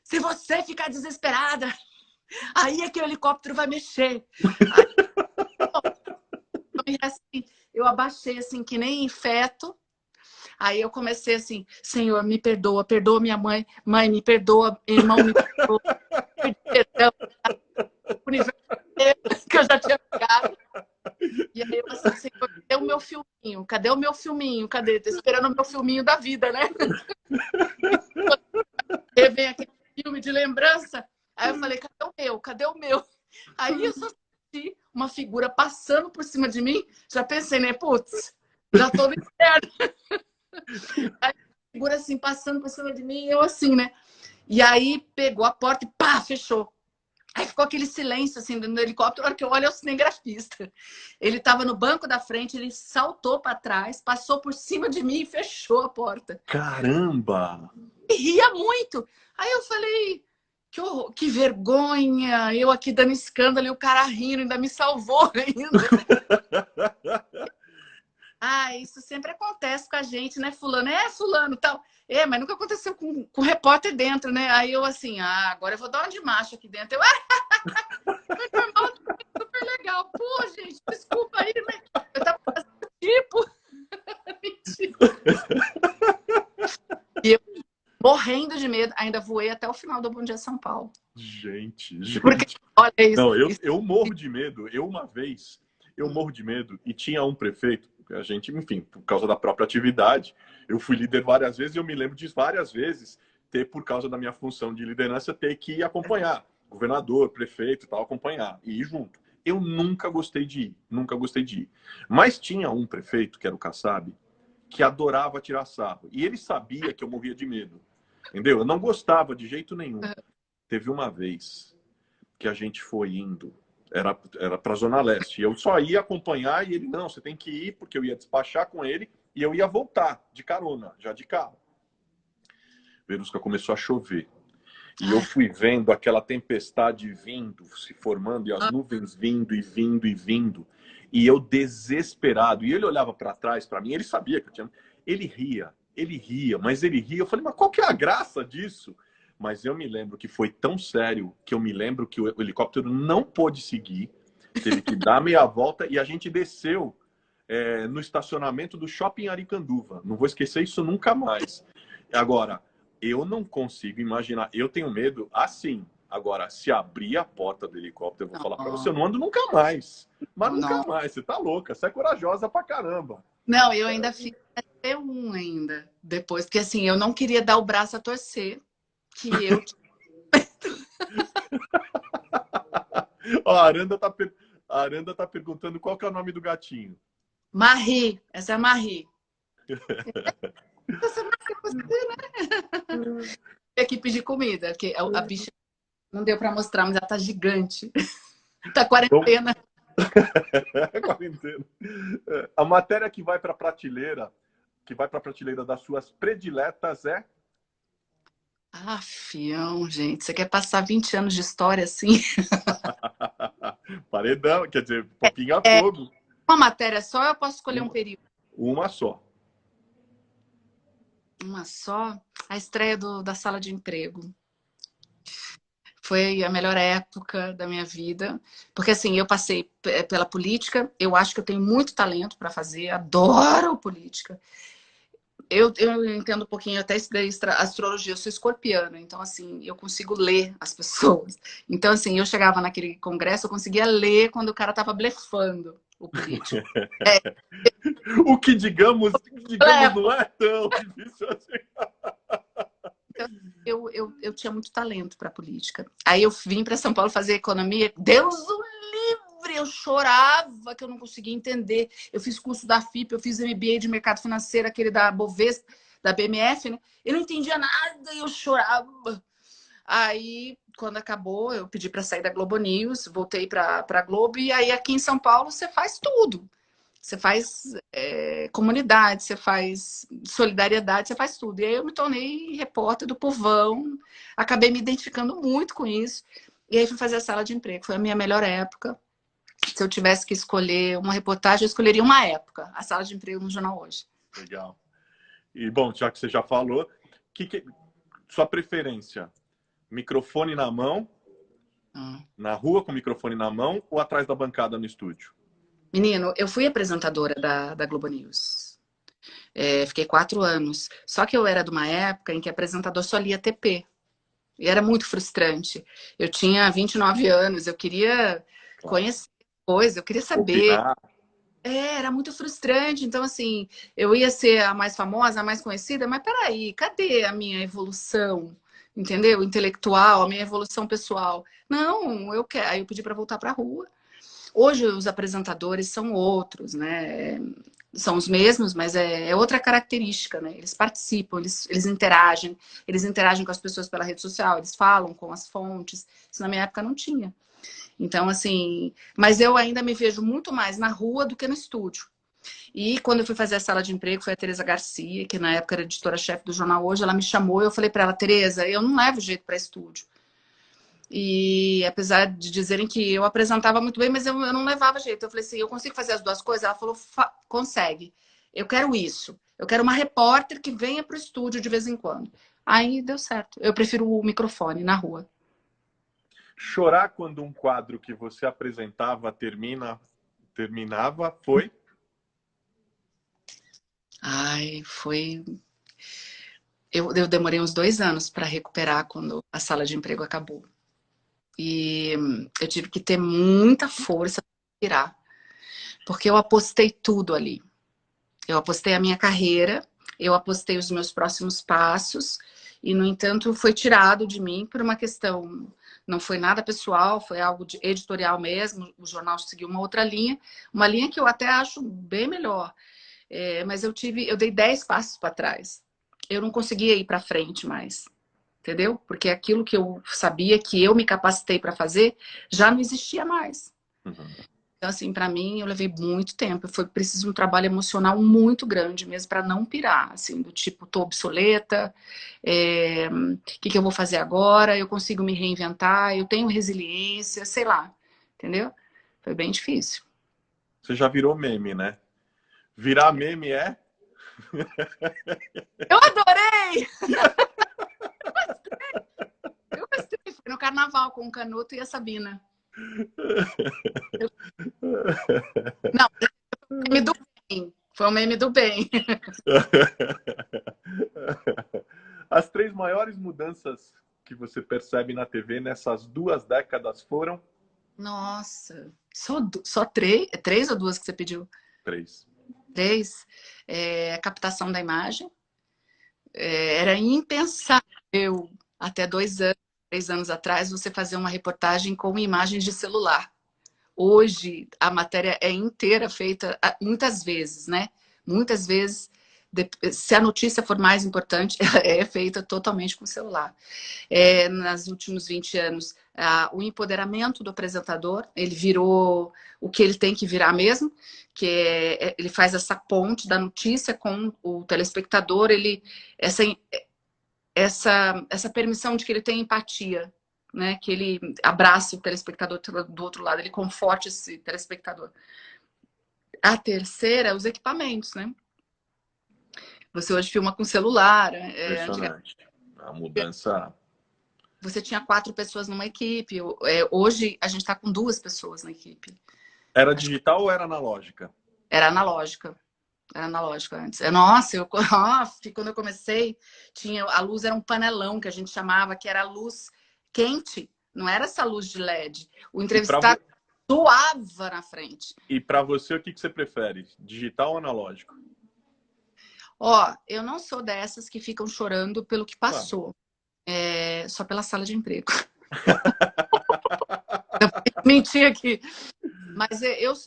se você ficar desesperada, aí é que o helicóptero vai mexer. Aí, assim, eu abaixei assim, que nem feto. Aí eu comecei assim, Senhor, me perdoa, perdoa minha mãe, mãe, me perdoa, irmão, me perdoa, perdão, universo que eu já tinha pegado. E aí eu assim, Senhor, cadê o meu filminho? Cadê o meu filminho? Cadê? Tô esperando o meu filminho da vida, né? E vem aquele filme de lembrança. Aí eu falei, cadê o meu? Cadê o meu? Aí eu só senti uma figura passando por cima de mim. Já pensei, né? Putz, já tô no inferno. Aí a figura assim, passando por cima de mim, eu assim, né? E aí pegou a porta e pá, fechou. Aí ficou aquele silêncio assim no helicóptero. Na hora que eu olho, é o cinegrafista. Ele estava no banco da frente, ele saltou para trás, passou por cima de mim e fechou a porta. Caramba! E ria muito. Aí eu falei, que horror, que vergonha, eu aqui dando escândalo e o cara rindo, ainda me salvou ainda. Isso sempre acontece com a gente, né, fulano? Fulano, tal. Mas nunca aconteceu com repórter dentro, né? Aí eu assim, agora eu vou dar uma de macho aqui dentro. Foi normal, super legal. Pô, gente, desculpa aí, mas eu tava fazendo tipo. E eu, morrendo de medo, ainda voei até o final do Bom Dia São Paulo. Gente. Porque, olha isso. Não, eu morro de medo. Uma vez, eu morro de medo e tinha um prefeito, a gente, enfim, por causa da própria atividade, eu fui líder várias vezes e eu me lembro de várias vezes ter, por causa da minha função de liderança, ter que acompanhar governador, prefeito e tal, acompanhar e ir junto. Eu nunca gostei de ir, nunca gostei de ir. Mas tinha um prefeito, que era o Kassab, que adorava tirar sarro. E ele sabia que eu morria de medo. Entendeu? Eu não gostava de jeito nenhum. Teve uma vez que a gente foi indo, era para a Zona Leste. Eu só ia acompanhar e ele, não, você tem que ir, porque eu ia despachar com ele e eu ia voltar de carona, já de carro. Verusca, começou a chover. E eu fui vendo aquela tempestade vindo, se formando, e as nuvens vindo e vindo e vindo. E eu desesperado. E ele olhava para trás, para mim, ele sabia que eu tinha... Ele ria, mas ele ria. Eu falei, mas qual que é a graça disso? Mas eu me lembro que foi tão sério que eu me lembro que o helicóptero não pôde seguir, teve que dar meia volta e a gente desceu no estacionamento do Shopping Aricanduva. Não vou esquecer isso nunca mais. Agora, eu não consigo imaginar, eu tenho medo assim. Agora, se abrir a porta do helicóptero, eu vou falar pra você, eu não ando nunca mais. Mas nunca mais, você tá louca, você é corajosa pra caramba. Não, eu ainda fiz T1 ainda, depois, porque assim, eu não queria dar o braço a torcer, que eu... Ó, a Aranda tá perguntando qual que é o nome do gatinho. Marie, essa é a Marie. Você né? Aqui pedir comida, porque a bicha não deu para mostrar, mas ela tá gigante. Tá quarentena. Quarentena. A matéria que vai para a prateleira, das suas prediletas é? Fião, gente, você quer passar 20 anos de história assim? Paredão, quer dizer, pouquinho a fogo. Uma matéria só ou eu posso escolher um período? Uma só. Uma só? A estreia da sala de emprego. Foi a melhor época da minha vida. Porque assim, eu passei pela política, eu acho que eu tenho muito talento para fazer, adoro política. Eu entendo um pouquinho, até estudei astrologia, eu sou escorpiana, então, assim, eu consigo ler as pessoas. Então, assim, eu chegava naquele congresso, eu conseguia ler quando o cara tava blefando, o político. O que digamos, não é tão difícil assim. Então, eu tinha muito talento para política. Aí eu vim para São Paulo fazer economia. Deus o livre! Eu chorava que eu não conseguia entender. Eu fiz curso da FIP, eu fiz MBA de mercado financeiro, aquele da Bovespa, da BMF, né? Eu não entendia nada e eu chorava. Aí, quando acabou, eu pedi para sair da Globo News, voltei para a Globo, e aí aqui em São Paulo você faz tudo. Você faz comunidade, você faz solidariedade, você faz tudo. E aí eu me tornei repórter do povão, acabei me identificando muito com isso. E aí fui fazer a sala de emprego. Foi a minha melhor época. Se eu tivesse que escolher uma reportagem, eu escolheria uma época. A sala de emprego no Jornal Hoje. Legal. E, bom, já que você já falou, sua preferência? Microfone na mão, na rua com o microfone na mão ou atrás da bancada no estúdio? Menino, eu fui apresentadora da Globo News. Fiquei 4 anos. Só que eu era de uma época em que apresentador só lia TP. E era muito frustrante. Eu tinha 29 anos, eu queria conhecer coisas, eu queria saber. Era muito frustrante. Então, assim, eu ia ser a mais famosa, a mais conhecida, mas peraí, cadê a minha evolução? Entendeu? Intelectual, a minha evolução pessoal. Não, eu quero. Aí eu pedi para voltar para a rua. Hoje os apresentadores são outros, né? São os mesmos, mas é outra característica, né? Eles participam, eles interagem com as pessoas pela rede social, eles falam com as fontes. Isso na minha época não tinha. Então, assim, mas eu ainda me vejo muito mais na rua do que no estúdio. E quando eu fui fazer a sala de emprego, foi a Tereza Garcia, que na época era editora-chefe do Jornal Hoje, ela me chamou e eu falei para ela, Tereza, eu não levo jeito para estúdio. E apesar de dizerem que eu apresentava muito bem, mas eu não levava jeito. Eu falei assim, eu consigo fazer as duas coisas? Ela falou, consegue. Eu quero isso. Eu quero uma repórter que venha para o estúdio de vez em quando. Aí deu certo. Eu prefiro o microfone na rua. Chorar quando um quadro que você apresentava terminava, foi? Ai, foi... Eu demorei uns 2 anos para recuperar quando a sala de emprego acabou. E eu tive que ter muita força para virar. Porque eu apostei tudo ali. Eu apostei a minha carreira, eu apostei os meus próximos passos, e, no entanto, foi tirado de mim por uma questão, não foi nada pessoal, foi algo editorial mesmo, o jornal seguiu uma outra linha, uma linha que eu até acho bem melhor, mas eu dei 10 passos para trás. Eu não conseguia ir para frente mais, entendeu? Porque aquilo que eu sabia que eu me capacitei para fazer, já não existia mais. Uhum. Então, assim, para mim, eu levei muito tempo. Foi preciso um trabalho emocional muito grande mesmo para não pirar, assim, do tipo, tô obsoleta, que eu vou fazer agora? Eu consigo me reinventar, eu tenho resiliência, sei lá, entendeu? Foi bem difícil. Você já virou meme, né? Virar meme é? Eu adorei! Eu gostei. Foi no carnaval com o Canuto e a Sabina. Não, foi um meme do bem. Foi um meme do bem. As 3 maiores mudanças que você percebe na TV nessas 2 décadas foram? Nossa, só 3? 3 ou 2 que você pediu? 3. 3. A captação da imagem. Era impensável até 2 anos, 3 anos atrás, você fazer uma reportagem com imagens de celular. Hoje, a matéria é inteira feita, muitas vezes, né? Muitas vezes, se a notícia for mais importante, ela é feita totalmente com celular. Nos últimos 20 anos, o empoderamento do apresentador, ele virou o que ele tem que virar mesmo, que ele faz essa ponte da notícia com o telespectador, essa permissão de que ele tem empatia, né? Que ele abrace o telespectador do outro lado, ele conforte esse telespectador. A terceira, os equipamentos, né? Você hoje filma com celular. Impressionante. A mudança... Você tinha 4 pessoas numa equipe. Hoje, a gente está com 2 pessoas na equipe. Era digital ou era analógica? Era analógica. Era analógico antes. Nossa, quando eu comecei, a luz era um panelão que a gente chamava, que era a luz quente. Não era essa luz de LED. O entrevistado suava na frente. E para você, o que você prefere? Digital ou analógico? Ó, eu não sou dessas que ficam chorando pelo que passou. Só pela sala de emprego. Eu menti aqui. Mas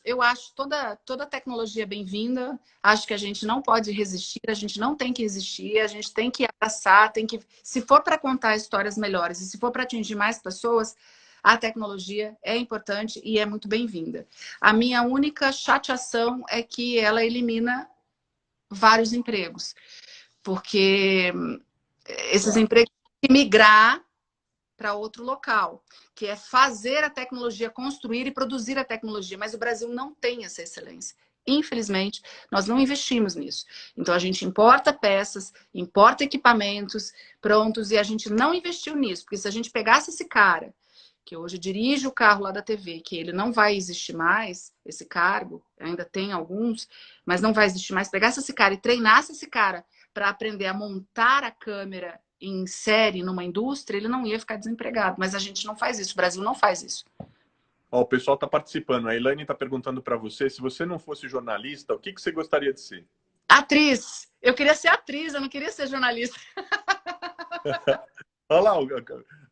eu acho toda tecnologia bem-vinda. Acho que a gente não pode resistir, a gente não tem que resistir, a gente tem que abraçar, se for para contar histórias melhores e se for para atingir mais pessoas, a tecnologia é importante e é muito bem-vinda. A minha única chateação é que ela elimina vários empregos, porque esses empregos têm que migrar para outro local, que é fazer a tecnologia, construir e produzir a tecnologia. Mas o Brasil não tem essa excelência. Infelizmente, nós não investimos nisso. Então, a gente importa peças, importa equipamentos prontos e a gente não investiu nisso. Porque se a gente pegasse esse cara, que hoje dirige o carro lá da TV, que ele não vai existir mais, esse cargo, ainda tem alguns, mas não vai existir mais, pegasse esse cara e treinasse esse cara para aprender a montar a câmera em série numa indústria, ele não ia ficar desempregado. Mas a gente não faz isso, o Brasil não faz isso. Ó, o pessoal está participando. A Elaine está perguntando para você, se você não fosse jornalista, o que você gostaria de ser? Atriz. Eu queria ser atriz, eu não queria ser jornalista. Olha lá,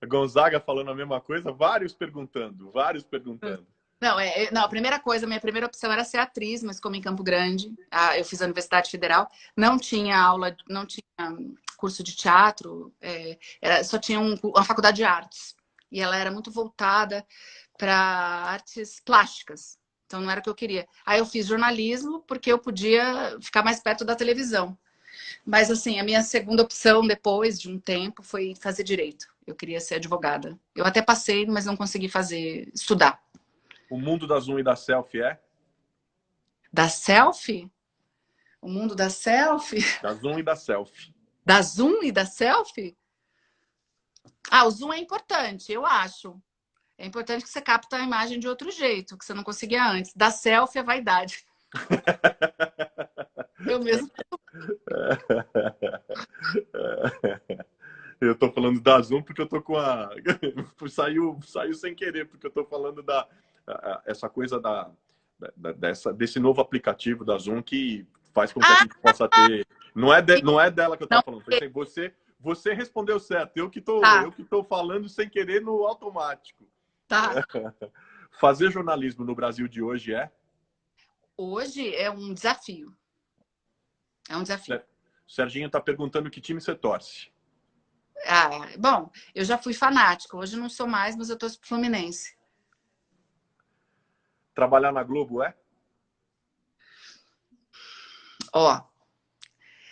a Gonzaga falando a mesma coisa, vários perguntando. Não, a primeira coisa, minha primeira opção era ser atriz, mas como em Campo Grande, eu fiz a Universidade Federal, não tinha aula, não tinha curso de teatro, só tinha uma faculdade de artes. E ela era muito voltada para artes plásticas. Então não era o que eu queria. Aí eu fiz jornalismo porque eu podia ficar mais perto da televisão. Mas assim, a minha segunda opção depois de um tempo foi fazer direito. Eu queria ser advogada. Eu até passei, mas não consegui estudar. O mundo da Zoom e da selfie é? Da selfie? O mundo da selfie? Da Zoom e da selfie. Da Zoom e da selfie? O Zoom é importante, eu acho. É importante que você capta a imagem de outro jeito, que você não conseguia antes. Da selfie é vaidade. Eu mesmo. Eu tô falando da Zoom porque eu tô com saiu sem querer, porque eu tô falando essa coisa desse novo aplicativo da Zoom que faz com que a gente possa ter... Não é dela que eu tô falando. Você respondeu certo. Eu que tô falando sem querer no automático. Tá. Fazer jornalismo no Brasil de hoje é? Hoje é um desafio. É um desafio. Serginho tá perguntando que time você torce. Bom, eu já fui fanática. Hoje não sou mais, mas eu torço pro Fluminense. Trabalhar na Globo é?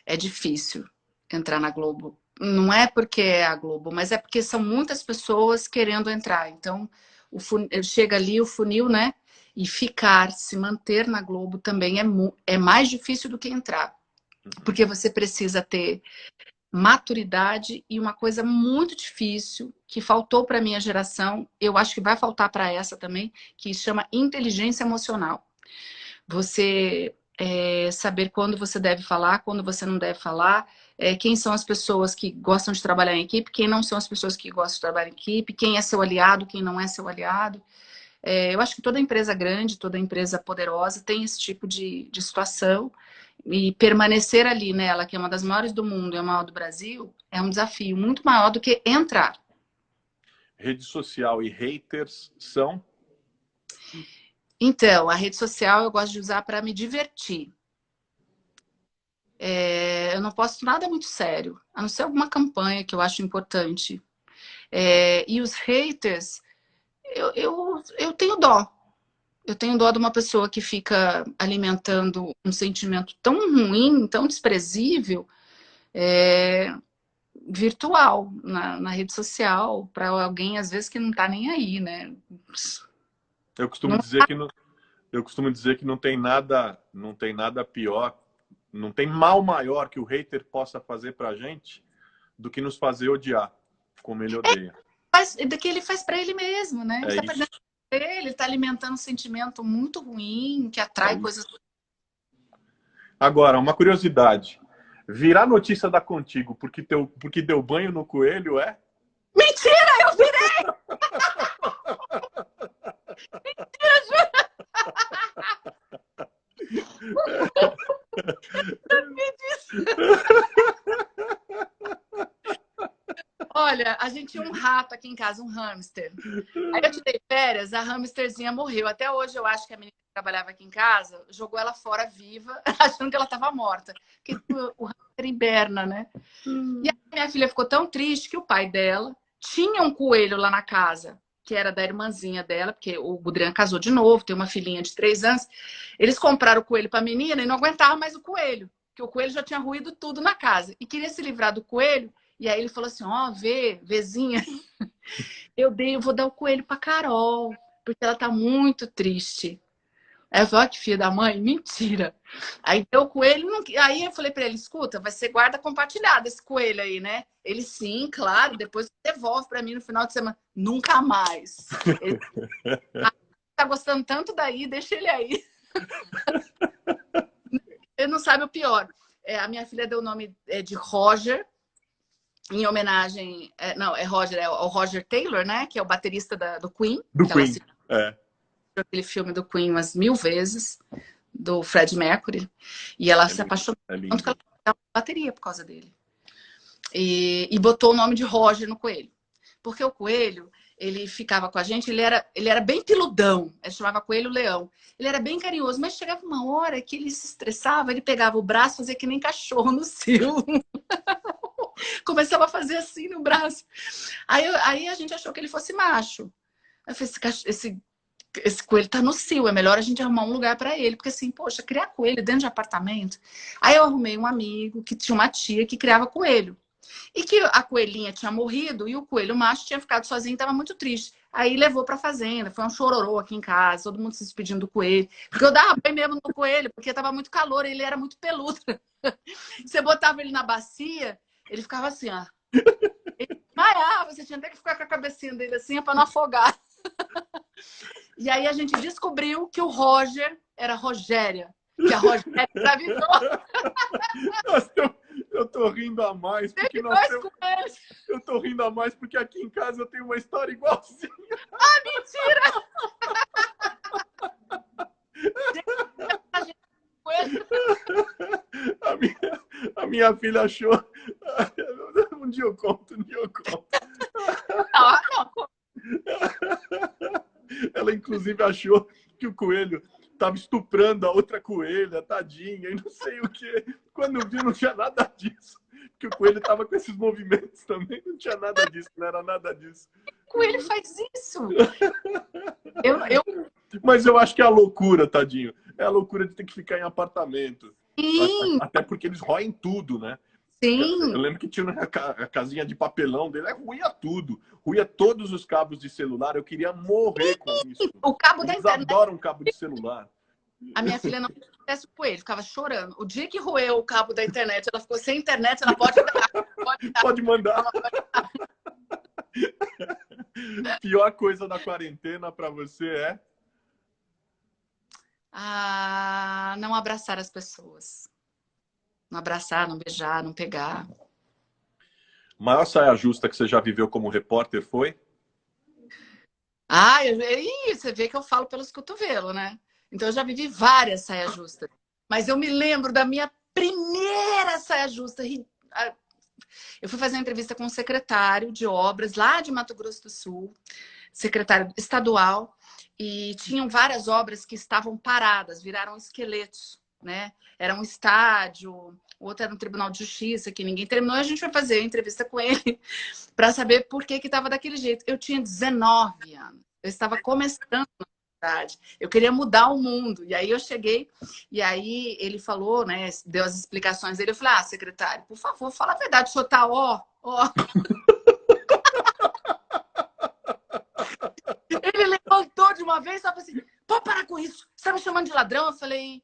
É difícil entrar na Globo. Não é porque é a Globo, mas é porque são muitas pessoas querendo entrar. Então, chega ali o funil, né? E se manter na Globo também é mais difícil do que entrar. Porque você precisa ter maturidade e uma coisa muito difícil que faltou para a minha geração, eu acho que vai faltar para essa também, que chama inteligência emocional. Você saber quando você deve falar, quando você não deve falar, quem são as pessoas que gostam de trabalhar em equipe, quem não são as pessoas que gostam de trabalhar em equipe, quem é seu aliado, quem não é seu aliado. Eu acho que toda empresa grande, toda empresa poderosa tem esse tipo de situação. E permanecer ali nela, que é uma das maiores do mundo e a maior do Brasil, é um desafio muito maior do que entrar. Rede social e haters são? Então, a rede social eu gosto de usar para me divertir. Eu não posto nada muito sério, a não ser alguma campanha que eu acho importante. E os haters, eu tenho dó. Eu tenho dó de uma pessoa que fica alimentando um sentimento tão ruim, tão desprezível, virtual, na rede social, para alguém, às vezes, que não está nem aí, né? Eu costumo dizer que não tem nada pior, não tem mal maior que o hater possa fazer pra gente do que nos fazer odiar, como ele odeia. Que ele faz para ele mesmo, né? Ele tá perdendo ele está alimentando um sentimento muito ruim, que atrai coisas. Agora, uma curiosidade. Virar notícia da Contigo porque deu banho no coelho é? Mentira, eu virei! Mentira, juro! Olha, a gente tinha um rato aqui em casa, um hamster. Aí eu tirei férias, a hamsterzinha morreu. Até hoje eu acho que a menina que trabalhava aqui em casa jogou ela fora viva, achando que ela estava morta. Porque o hamster hiberna, né? E a minha filha ficou tão triste que o pai dela tinha um coelho lá na casa, que era da irmãzinha dela, porque o Gudrian casou de novo, tem uma filhinha de 3 anos. Eles compraram o coelho para a menina e não aguentavam mais o coelho, porque o coelho já tinha ruído tudo na casa. E queria se livrar do coelho. E aí ele falou assim, ó, Vzinha, eu vou dar o coelho pra Carol, porque ela tá muito triste. Aí eu falei, ó, que filha da mãe, mentira. Aí deu o coelho, aí eu falei pra ele, escuta, vai ser guarda compartilhada esse coelho aí, né? Ele, sim, claro, depois devolve pra mim no final de semana. Nunca mais. Ele tá gostando tanto daí, deixa ele aí. Ele não sabe o pior. A minha filha deu o nome de Roger, em homenagem... não, é o Roger Taylor, né? Que é o baterista do Queen. Do Queen, aquele filme do Queen umas 1000 vezes, do Fred Mercury. E ela se apaixonou tanto que ela deu bateria por causa dele. E botou o nome de Roger no coelho. Porque o coelho, ele ficava com a gente, ele era bem piludão. Ele chamava Coelho Leão. Ele era bem carinhoso, mas chegava uma hora que ele se estressava, ele pegava o braço, fazia que nem cachorro no cio. Começava a fazer assim no braço. Aí a gente achou que ele fosse macho. Eu falei, esse coelho tá no cio, é melhor a gente arrumar um lugar para ele. Porque assim, poxa, criar coelho dentro de apartamento. Aí eu arrumei um amigo que tinha uma tia que criava coelho. E que a coelhinha tinha morrido e o coelho macho tinha ficado sozinho e estava muito triste. Aí levou para a fazenda, foi um chororô aqui em casa, todo mundo se despedindo do coelho. Porque eu dava banho mesmo no coelho, porque estava muito calor e ele era muito peludo. Você botava ele na bacia, ele ficava assim, ó. Ele desmaiava, você tinha até que ficar com a cabecinha dele assim para não afogar. E aí a gente descobriu que o Roger era Rogéria. Que a Rogéria engravidou. Nossa, eu tô rindo a mais. Porque eu tô rindo a mais porque aqui em casa eu tenho uma história igualzinha. Ah, mentira! A minha filha achou... Um dia eu conto. Não. Ela, inclusive, achou que o coelho estava estuprando a outra coelha, tadinha, e não sei o quê. Quando eu vi, não tinha nada disso. Porque o coelho estava com esses movimentos também, não tinha nada disso, não era nada disso. O coelho faz isso? Mas eu acho que é a loucura, tadinho. É a loucura de ter que ficar em apartamento. Sim. Até porque eles roem tudo, né? Sim. Eu lembro que tinha a casinha de papelão dele, ruía tudo. Ruía todos os cabos de celular. Eu queria morrer com isso. O cabo da internet. Eles adoram cabo de celular. A minha filha não acontece com ele, ficava chorando. O dia que roeu o cabo da internet, ela ficou sem internet, ela pode dar. Pode mandar. Pior coisa da quarentena para você é? Não abraçar as pessoas. Não abraçar, não beijar, não pegar. Maior saia justa que você já viveu como repórter foi? Você vê que eu falo pelos cotovelos, né? Então eu já vivi várias saias justas. Mas eu me lembro da minha primeira saia justa. Eu fui fazer uma entrevista com um secretário de obras lá de Mato Grosso do Sul, secretário estadual, e tinham várias obras que estavam paradas, viraram esqueletos, né? Era um estádio, outro era um tribunal de justiça que ninguém terminou. A gente foi fazer a entrevista com ele para saber por que estava daquele jeito. Eu tinha 19 anos, eu estava começando na faculdade, eu queria mudar o mundo. E aí eu cheguei, e aí ele falou, né? Deu as explicações dele. Eu falei, secretário, por favor, fala a verdade, o senhor tá ó. Ele levantou de uma vez e falou assim, pode parar com isso, você tá me chamando de ladrão? Eu falei,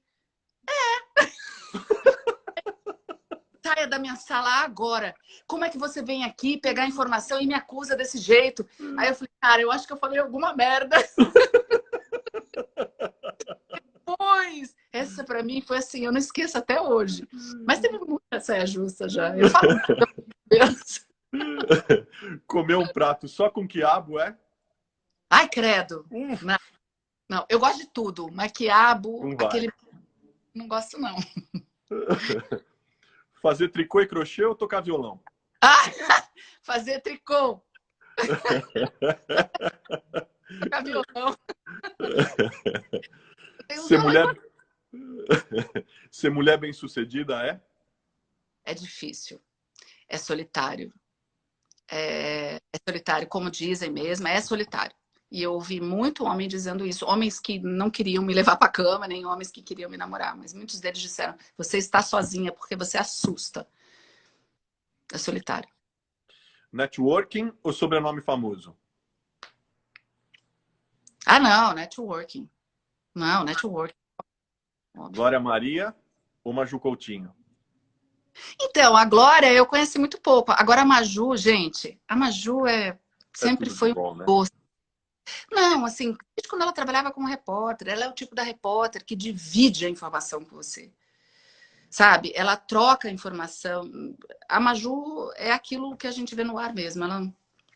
saia da minha sala agora. Como é que você vem aqui pegar informação e me acusa desse jeito? Aí eu falei, cara, eu acho que eu falei alguma merda. Depois, essa pra para mim foi assim, eu não esqueço até hoje. Mas teve muita saia justa já. Eu falo, meu Deus. Comer um prato só com quiabo, é? Ai, credo. Não, não, eu gosto de tudo, mas quiabo, Não vai. aquele não gosto não. Fazer tricô e crochê ou tocar violão? Ah, fazer tricô, tocar violão. Eu tenho um Ser violão. mulher... Ser mulher bem-sucedida, é? É difícil, é solitário. É solitário, como dizem mesmo, é solitário. E eu ouvi muito homem dizendo isso. Homens que não queriam me levar para a cama, nem homens que queriam me namorar. Mas muitos deles disseram, você está sozinha porque você assusta. É solitário. Networking ou sobrenome famoso? Ah, não, networking. Não, networking. Óbvio. Glória Maria ou Maju Coutinho? Então, a Glória eu conheci muito pouco. Agora a Maju, gente, a Maju É sempre tudo de foi um bom, né? doce. Não, assim, desde quando ela trabalhava como repórter, ela é o tipo da repórter que divide a informação com você. Sabe? Ela troca a informação. A Maju é aquilo que a gente vê no ar mesmo. Ela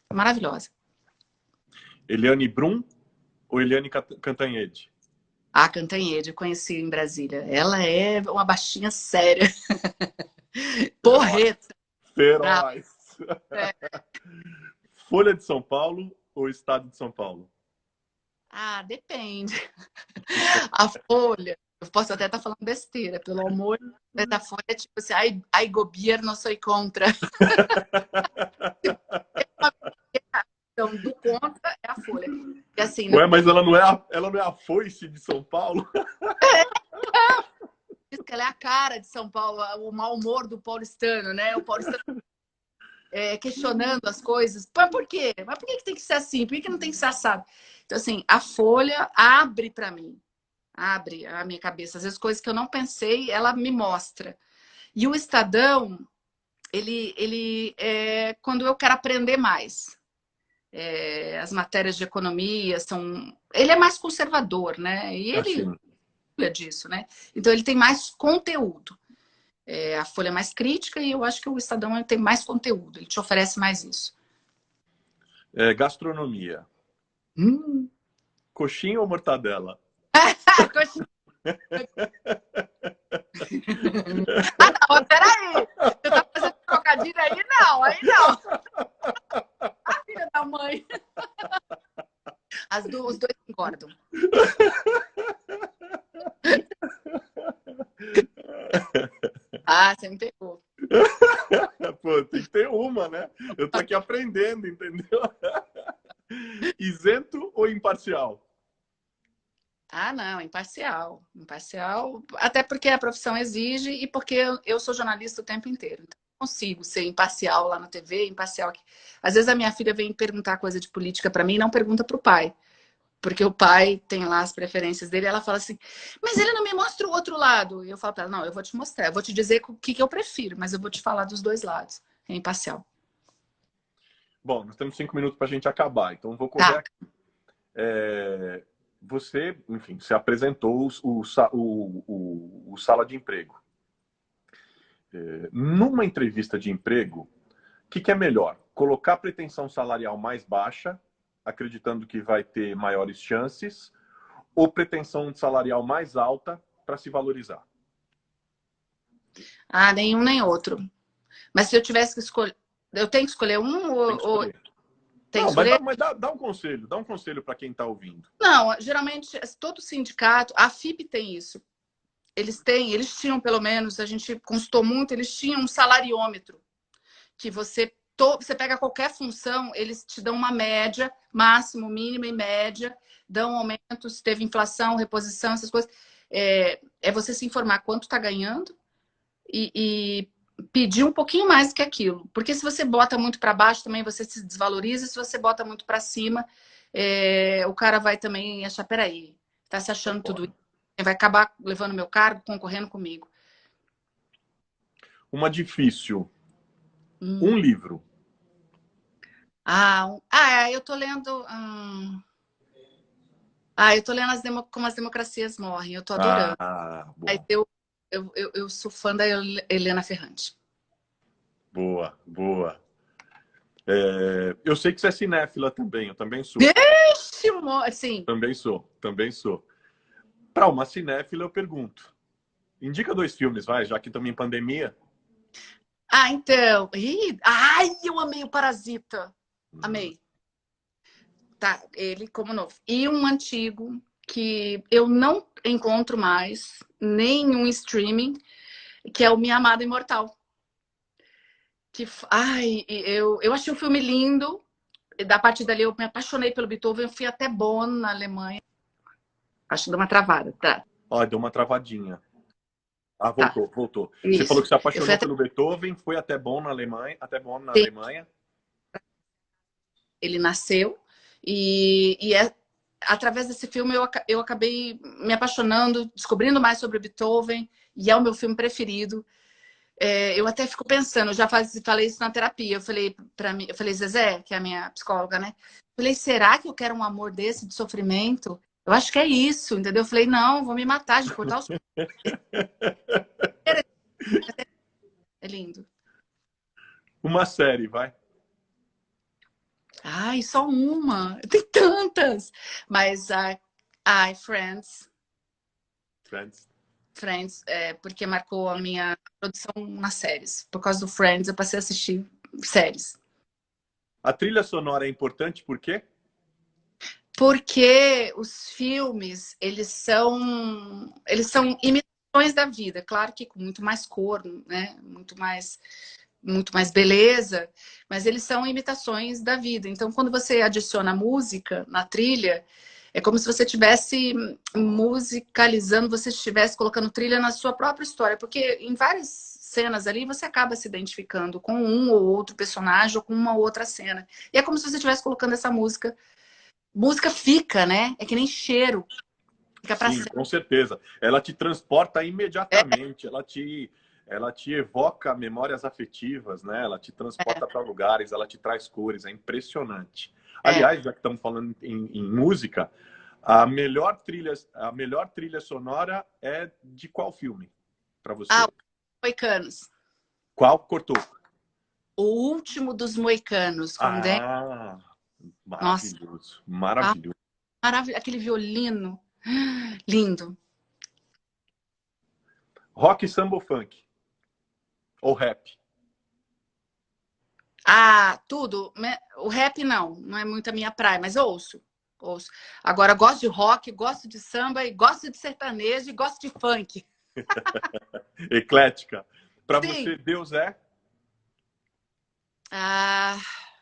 é maravilhosa. Eliane Brum ou Eliane Cantanhede? A Cantanhede, eu conheci em Brasília. Ela é uma baixinha séria. Porreta. Brava. Feroz. É. Folha de São Paulo ou Estado de São Paulo? Ah, depende. A Folha, eu posso até estar falando besteira, pelo amor da Folha, é tipo assim, ai, governo, sou contra. Então, do contra é a Folha. E assim, Ué, mas ela não é a foice de São Paulo? diz que ela é a cara de São Paulo, o mau humor do paulistano, né? O paulistano questionando as coisas. Mas por quê? Mas por que tem que ser assim? Por que não tem que ser assado? Então, assim, a Folha abre para mim. Abre a minha cabeça. Às vezes, coisas que eu não pensei, ela me mostra. E o Estadão, ele é quando eu quero aprender mais. As matérias de economia são... Ele é mais conservador, né? E ele Assim, é disso, né? Então, ele tem mais conteúdo. A Folha é mais crítica e eu acho que o Estadão tem mais conteúdo. Ele te oferece mais isso. gastronomia. Coxinha ou mortadela? Ah, não, peraí. Você tá fazendo trocadilho aí? Não, aí não. A filha da mãe. Os dois engordam. Ah, você me pegou. Pô, tem que ter uma, né? Eu tô aqui aprendendo, entendeu? Isento ou imparcial? Ah, não, imparcial. Imparcial, até porque a profissão exige e porque eu sou jornalista o tempo inteiro. Então, eu consigo ser imparcial lá na TV, imparcial aqui. Às vezes a minha filha vem perguntar coisa de política para mim e não pergunta para o pai. Porque o pai tem lá as preferências dele, e ela fala assim, mas ele não me mostra o outro lado. E eu falo para ela, não, eu vou te mostrar, eu vou te dizer o que eu prefiro, mas eu vou te falar dos dois lados. É imparcial. Bom, nós temos 5 minutos para a gente acabar, então vou correr Tá. aqui. Você, enfim, se apresentou o sala de emprego. Numa entrevista de emprego, o que é melhor? Colocar pretensão salarial mais baixa, acreditando que vai ter maiores chances, ou pretensão salarial mais alta para se valorizar? Ah, nenhum nem outro. Mas se eu tivesse que escolher, eu tenho que escolher um Tem que ou escolher. tem que Não, mas escolher? dá um conselho para quem está ouvindo. Não, geralmente todo sindicato, a FIP tem isso. Eles tinham pelo menos, a gente consultou muito, eles tinham um salariômetro que você pega qualquer função, eles te dão uma média, máximo, mínimo e média, dão aumento, se teve inflação, reposição, essas coisas. É você se informar quanto está ganhando e pedir um pouquinho mais que aquilo. Porque se você bota muito para baixo, também você se desvaloriza. Se você bota muito para cima, o cara vai também achar, peraí, tá se achando tudo isso. Vai acabar levando meu cargo, concorrendo comigo. Uma difícil. Um livro. Eu tô lendo... Ah, eu tô lendo Como as Democracias Morrem, eu tô adorando. Ah, Mas bom. eu sou fã da Helena Ferrante. Boa, boa. Eu sei que você é cinéfila também, eu também sou. Vixe, assim. Também sou, também sou. Para uma cinéfila, eu pergunto. Indica 2 filmes, vai, já que estamos em pandemia. Ah, então. Ai, eu amei o Parasita. Amei. Tá, ele como novo. E um antigo que eu não encontro mais, nenhum streaming, que é o Minha Amada Imortal. Ai, eu achei o filme lindo. Da partir dali eu me apaixonei pelo Beethoven. Eu fui até Bonn, na Alemanha. Acho que deu uma travada. Tá, Ó, deu uma travadinha. Ah, tá. voltou, voltou. Você falou Isso. que se Eu fui apaixonou até. pelo Beethoven, foi até Bonn na Alemanha, até Bonn na Alemanha. Ele nasceu. Através desse filme eu acabei me apaixonando, descobrindo mais sobre Beethoven. E é o meu filme preferido. Eu até fico pensando, falei isso na terapia. Eu falei para mim, eu falei, Zezé, que é a minha psicóloga, né? Eu falei, será que eu quero um amor desse de sofrimento? Eu acho que é isso, entendeu? Eu falei, não, vou me matar de cortar os. É lindo. Uma série, vai. Ai, só uma. Tem tantas. Mas ai, Friends. Friends. Friends, porque marcou a minha produção nas séries. Por causa do Friends, eu passei a assistir séries. A trilha sonora é importante por quê? Porque os filmes, eles são imitações da vida, claro que com muito mais cor, né? Muito mais beleza, mas eles são imitações da vida. Então, quando você adiciona música na trilha, é como se você estivesse musicalizando, você estivesse colocando trilha na sua própria história, porque em várias cenas ali você acaba se identificando com um ou outro personagem ou com uma ou outra cena. E é como se você estivesse colocando essa música. Música fica, né? É que nem cheiro. Fica pra Sim, sempre. com certeza. Ela te transporta É, imediatamente, ela te evoca memórias afetivas, né? Ela te transporta para lugares, ela te traz cores, é impressionante. é. Aliás, já que estamos falando em música, a melhor trilha sonora é de qual filme para Ah, você? Moicanos. Qual cortou? O último dos Moicanos, com Dan. Ah, Nossa, maravilhoso, ah, maravilhoso. maravilha. Aquele violino. Lindo. Rock, samba ou funk? Ou rap? Ah, tudo. O rap não é muito a minha praia, mas eu ouço. Ouço. Agora, gosto de rock, gosto de samba, e gosto de sertanejo e gosto de funk. Eclética. Para Sim. você, Deus é? Ah,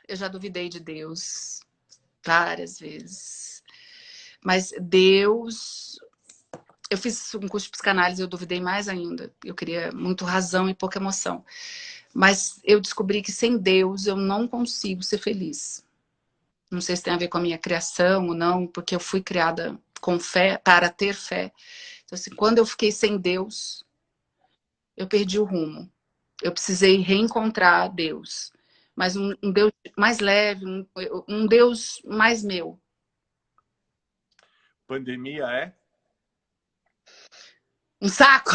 eu já duvidei de Deus várias vezes. Mas Deus. Eu fiz um curso de psicanálise, eu duvidei mais ainda. Eu queria muito razão e pouca emoção. Mas eu descobri que sem Deus eu não consigo ser feliz. Não sei se tem a ver com a minha criação ou não, porque eu fui criada com fé, para ter fé. Então, assim, quando eu fiquei sem Deus, eu perdi o rumo. Eu precisei reencontrar Deus. Mas um Deus mais leve, um Deus mais meu. Pandemia é? Um saco!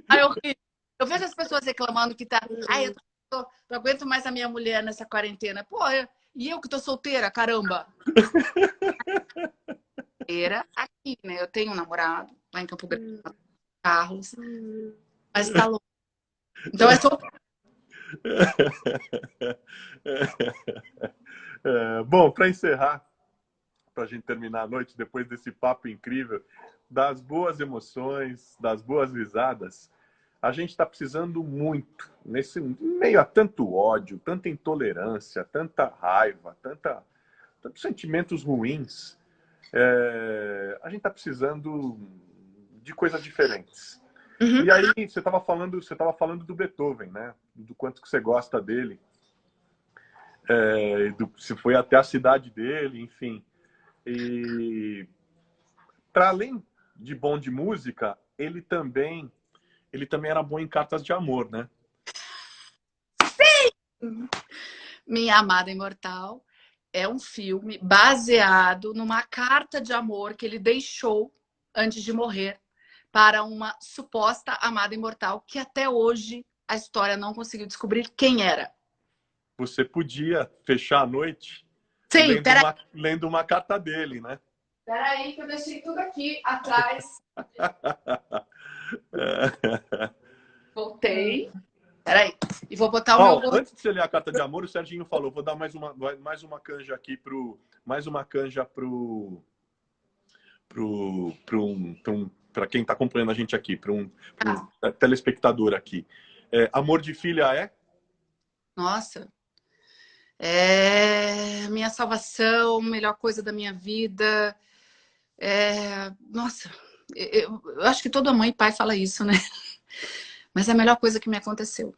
Ai, horrível. Eu vejo as pessoas reclamando que tá. Ai, não aguento mais a minha mulher nessa quarentena. Pô, e eu que tô solteira, caramba. Solteira aqui, né? Eu tenho um namorado lá em Campo Grande, Carlos, mas tá louco. Então é solteira. Bom, para encerrar, para a gente terminar a noite, depois desse papo incrível, das boas emoções, das boas risadas, a gente está precisando muito, nesse meio a tanto ódio, tanta intolerância, tanta raiva, tantos sentimentos ruins, a gente está precisando de coisas diferentes. Uhum. E aí, você estava falando do Beethoven, né? Do quanto que você gosta dele, se foi até a cidade dele, enfim. E para além de bom de música, ele também era bom em cartas de amor, né? Minha amada imortal. é um filme baseado numa carta de amor que ele deixou antes de morrer para uma suposta amada imortal que até hoje a história não conseguiu descobrir quem era. Você podia fechar a noite Sim, lendo uma carta dele, né? peraí que eu deixei tudo aqui atrás. Voltei. Peraí. E vou botar o meu gorro. Antes de você ler a carta de amor, o Serginho falou, vou dar mais uma canja aqui para quem está acompanhando a gente aqui, para um telespectador aqui. Amor de filha é? Nossa. É minha salvação, melhor coisa da minha vida. Nossa, eu acho que toda mãe e pai fala isso, né? Mas é a melhor coisa que me aconteceu.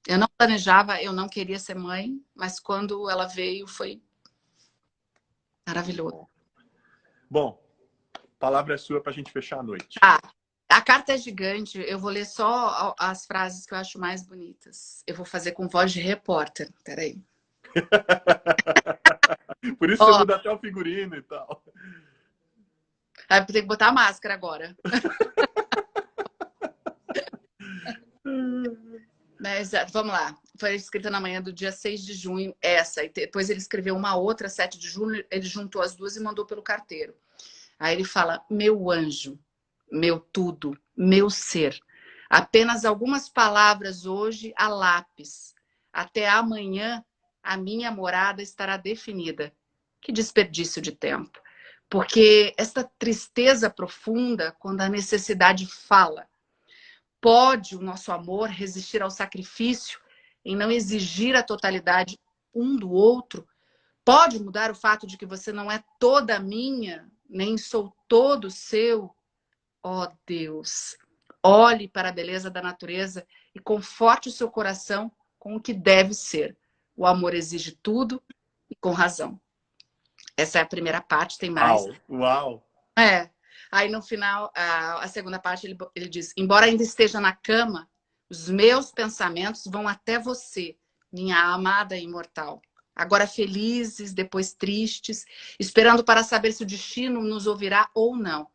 Eu não planejava, eu não queria ser mãe, mas quando ela veio foi maravilhoso. Bom, a palavra é sua para a gente fechar a noite. A carta é gigante, eu vou ler só as frases que eu acho mais bonitas. Eu vou fazer com voz de repórter, peraí. Por isso você muda até o figurino e tal. Aí eu tenho que botar a máscara agora. Mas vamos lá. Foi escrita na manhã do dia 6 de junho, essa. E depois ele escreveu uma outra, 7 de junho, ele juntou as duas e mandou pelo carteiro. Aí ele fala, meu anjo, meu tudo, meu ser. Apenas algumas palavras hoje a lápis. Até amanhã a minha morada estará definida. Que desperdício de tempo. Porque essa tristeza profunda, quando a necessidade fala, pode o nosso amor resistir ao sacrifício em não exigir a totalidade um do outro? Pode mudar o fato de que você não é toda minha, nem sou todo seu? Ó Deus, olhe para a beleza da natureza e conforte o seu coração com o que deve ser. O amor exige tudo e com razão. Essa é a primeira parte, tem mais. Uau! Aí no final, a segunda parte, ele diz, embora ainda esteja na cama, os meus pensamentos vão até você, minha amada imortal. Agora felizes, depois tristes, esperando para saber se o destino nos ouvirá ou não.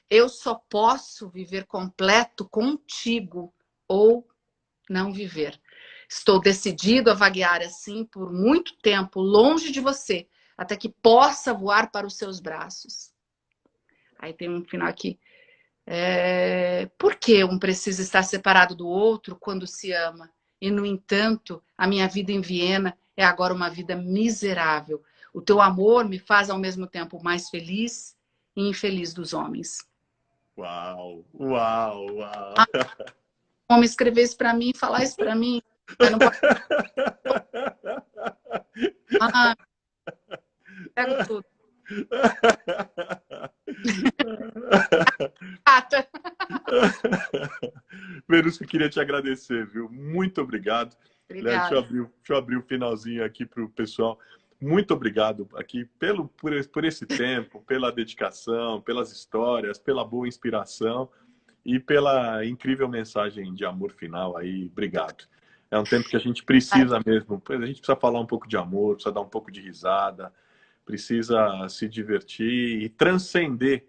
Eu só posso viver completo contigo ou não viver. Estou decidido a vaguear assim por muito tempo, longe de você, até que possa voar para os seus braços. Aí tem um final aqui. Por que um precisa estar separado do outro quando se ama? E, no entanto, a minha vida em Viena é agora uma vida miserável. O teu amor me faz ao mesmo tempo mais feliz e infeliz dos homens. Uau, uau, uau. Um homem escrever isso para mim, falar isso para mim. Eu não posso... Pego tudo. Verusca, queria te agradecer, viu? Muito obrigado. Obrigada. Deixa eu abrir o finalzinho aqui para o pessoal. Muito obrigado aqui por esse tempo, pela dedicação, pelas histórias, pela boa inspiração e pela incrível mensagem de amor final aí. Obrigado. É um tempo que a gente precisa mesmo. A gente precisa falar um pouco de amor, precisa dar um pouco de risada, precisa se divertir e transcender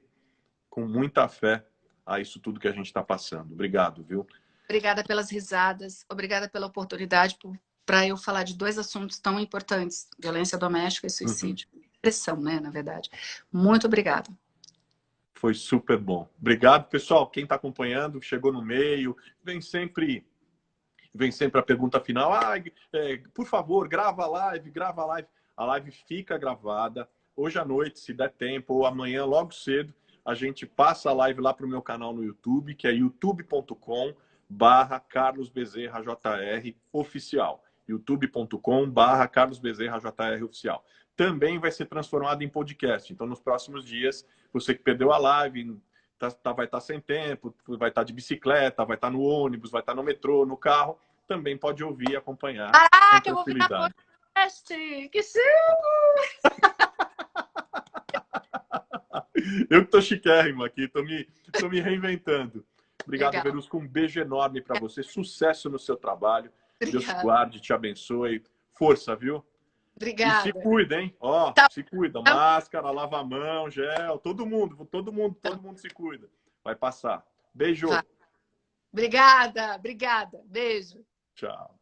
com muita fé a isso tudo que a gente está passando. Obrigado, viu? Obrigada pelas risadas, obrigada pela oportunidade para eu falar de dois assuntos tão importantes, violência doméstica e suicídio. Depressão, né, na verdade. Muito obrigada. Foi super bom. Obrigado, pessoal. Quem está acompanhando, chegou no meio, vem sempre a pergunta final. Por favor, grava a live, grava a live. A live fica gravada. Hoje à noite, se der tempo, ou amanhã, logo cedo, a gente passa a live lá para o meu canal no YouTube, que é youtube.com/Carlos Bezerra JR Oficial. youtube.com/Carlos Bezerra JR Oficial. Também vai ser transformado em podcast. Então, nos próximos dias, você que perdeu a live, vai estar sem tempo, vai estar de bicicleta, vai estar no ônibus, vai estar no metrô, no carro, também pode ouvir e acompanhar. Caraca, eu vou virar podcast! Que chique! Eu que tô chiquérrimo aqui, tô me reinventando. Obrigado, Legal. Verusca. Um beijo enorme para você. Sucesso no seu trabalho. Obrigada. Deus te guarde, te abençoe. Força, viu? E se Obrigada. cuida, hein? Ó, Tá. se cuida. Máscara, lava a mão, gel, todo mundo se cuida. Vai passar. Vai. Beijo. Obrigada, obrigada. Beijo. Tchau.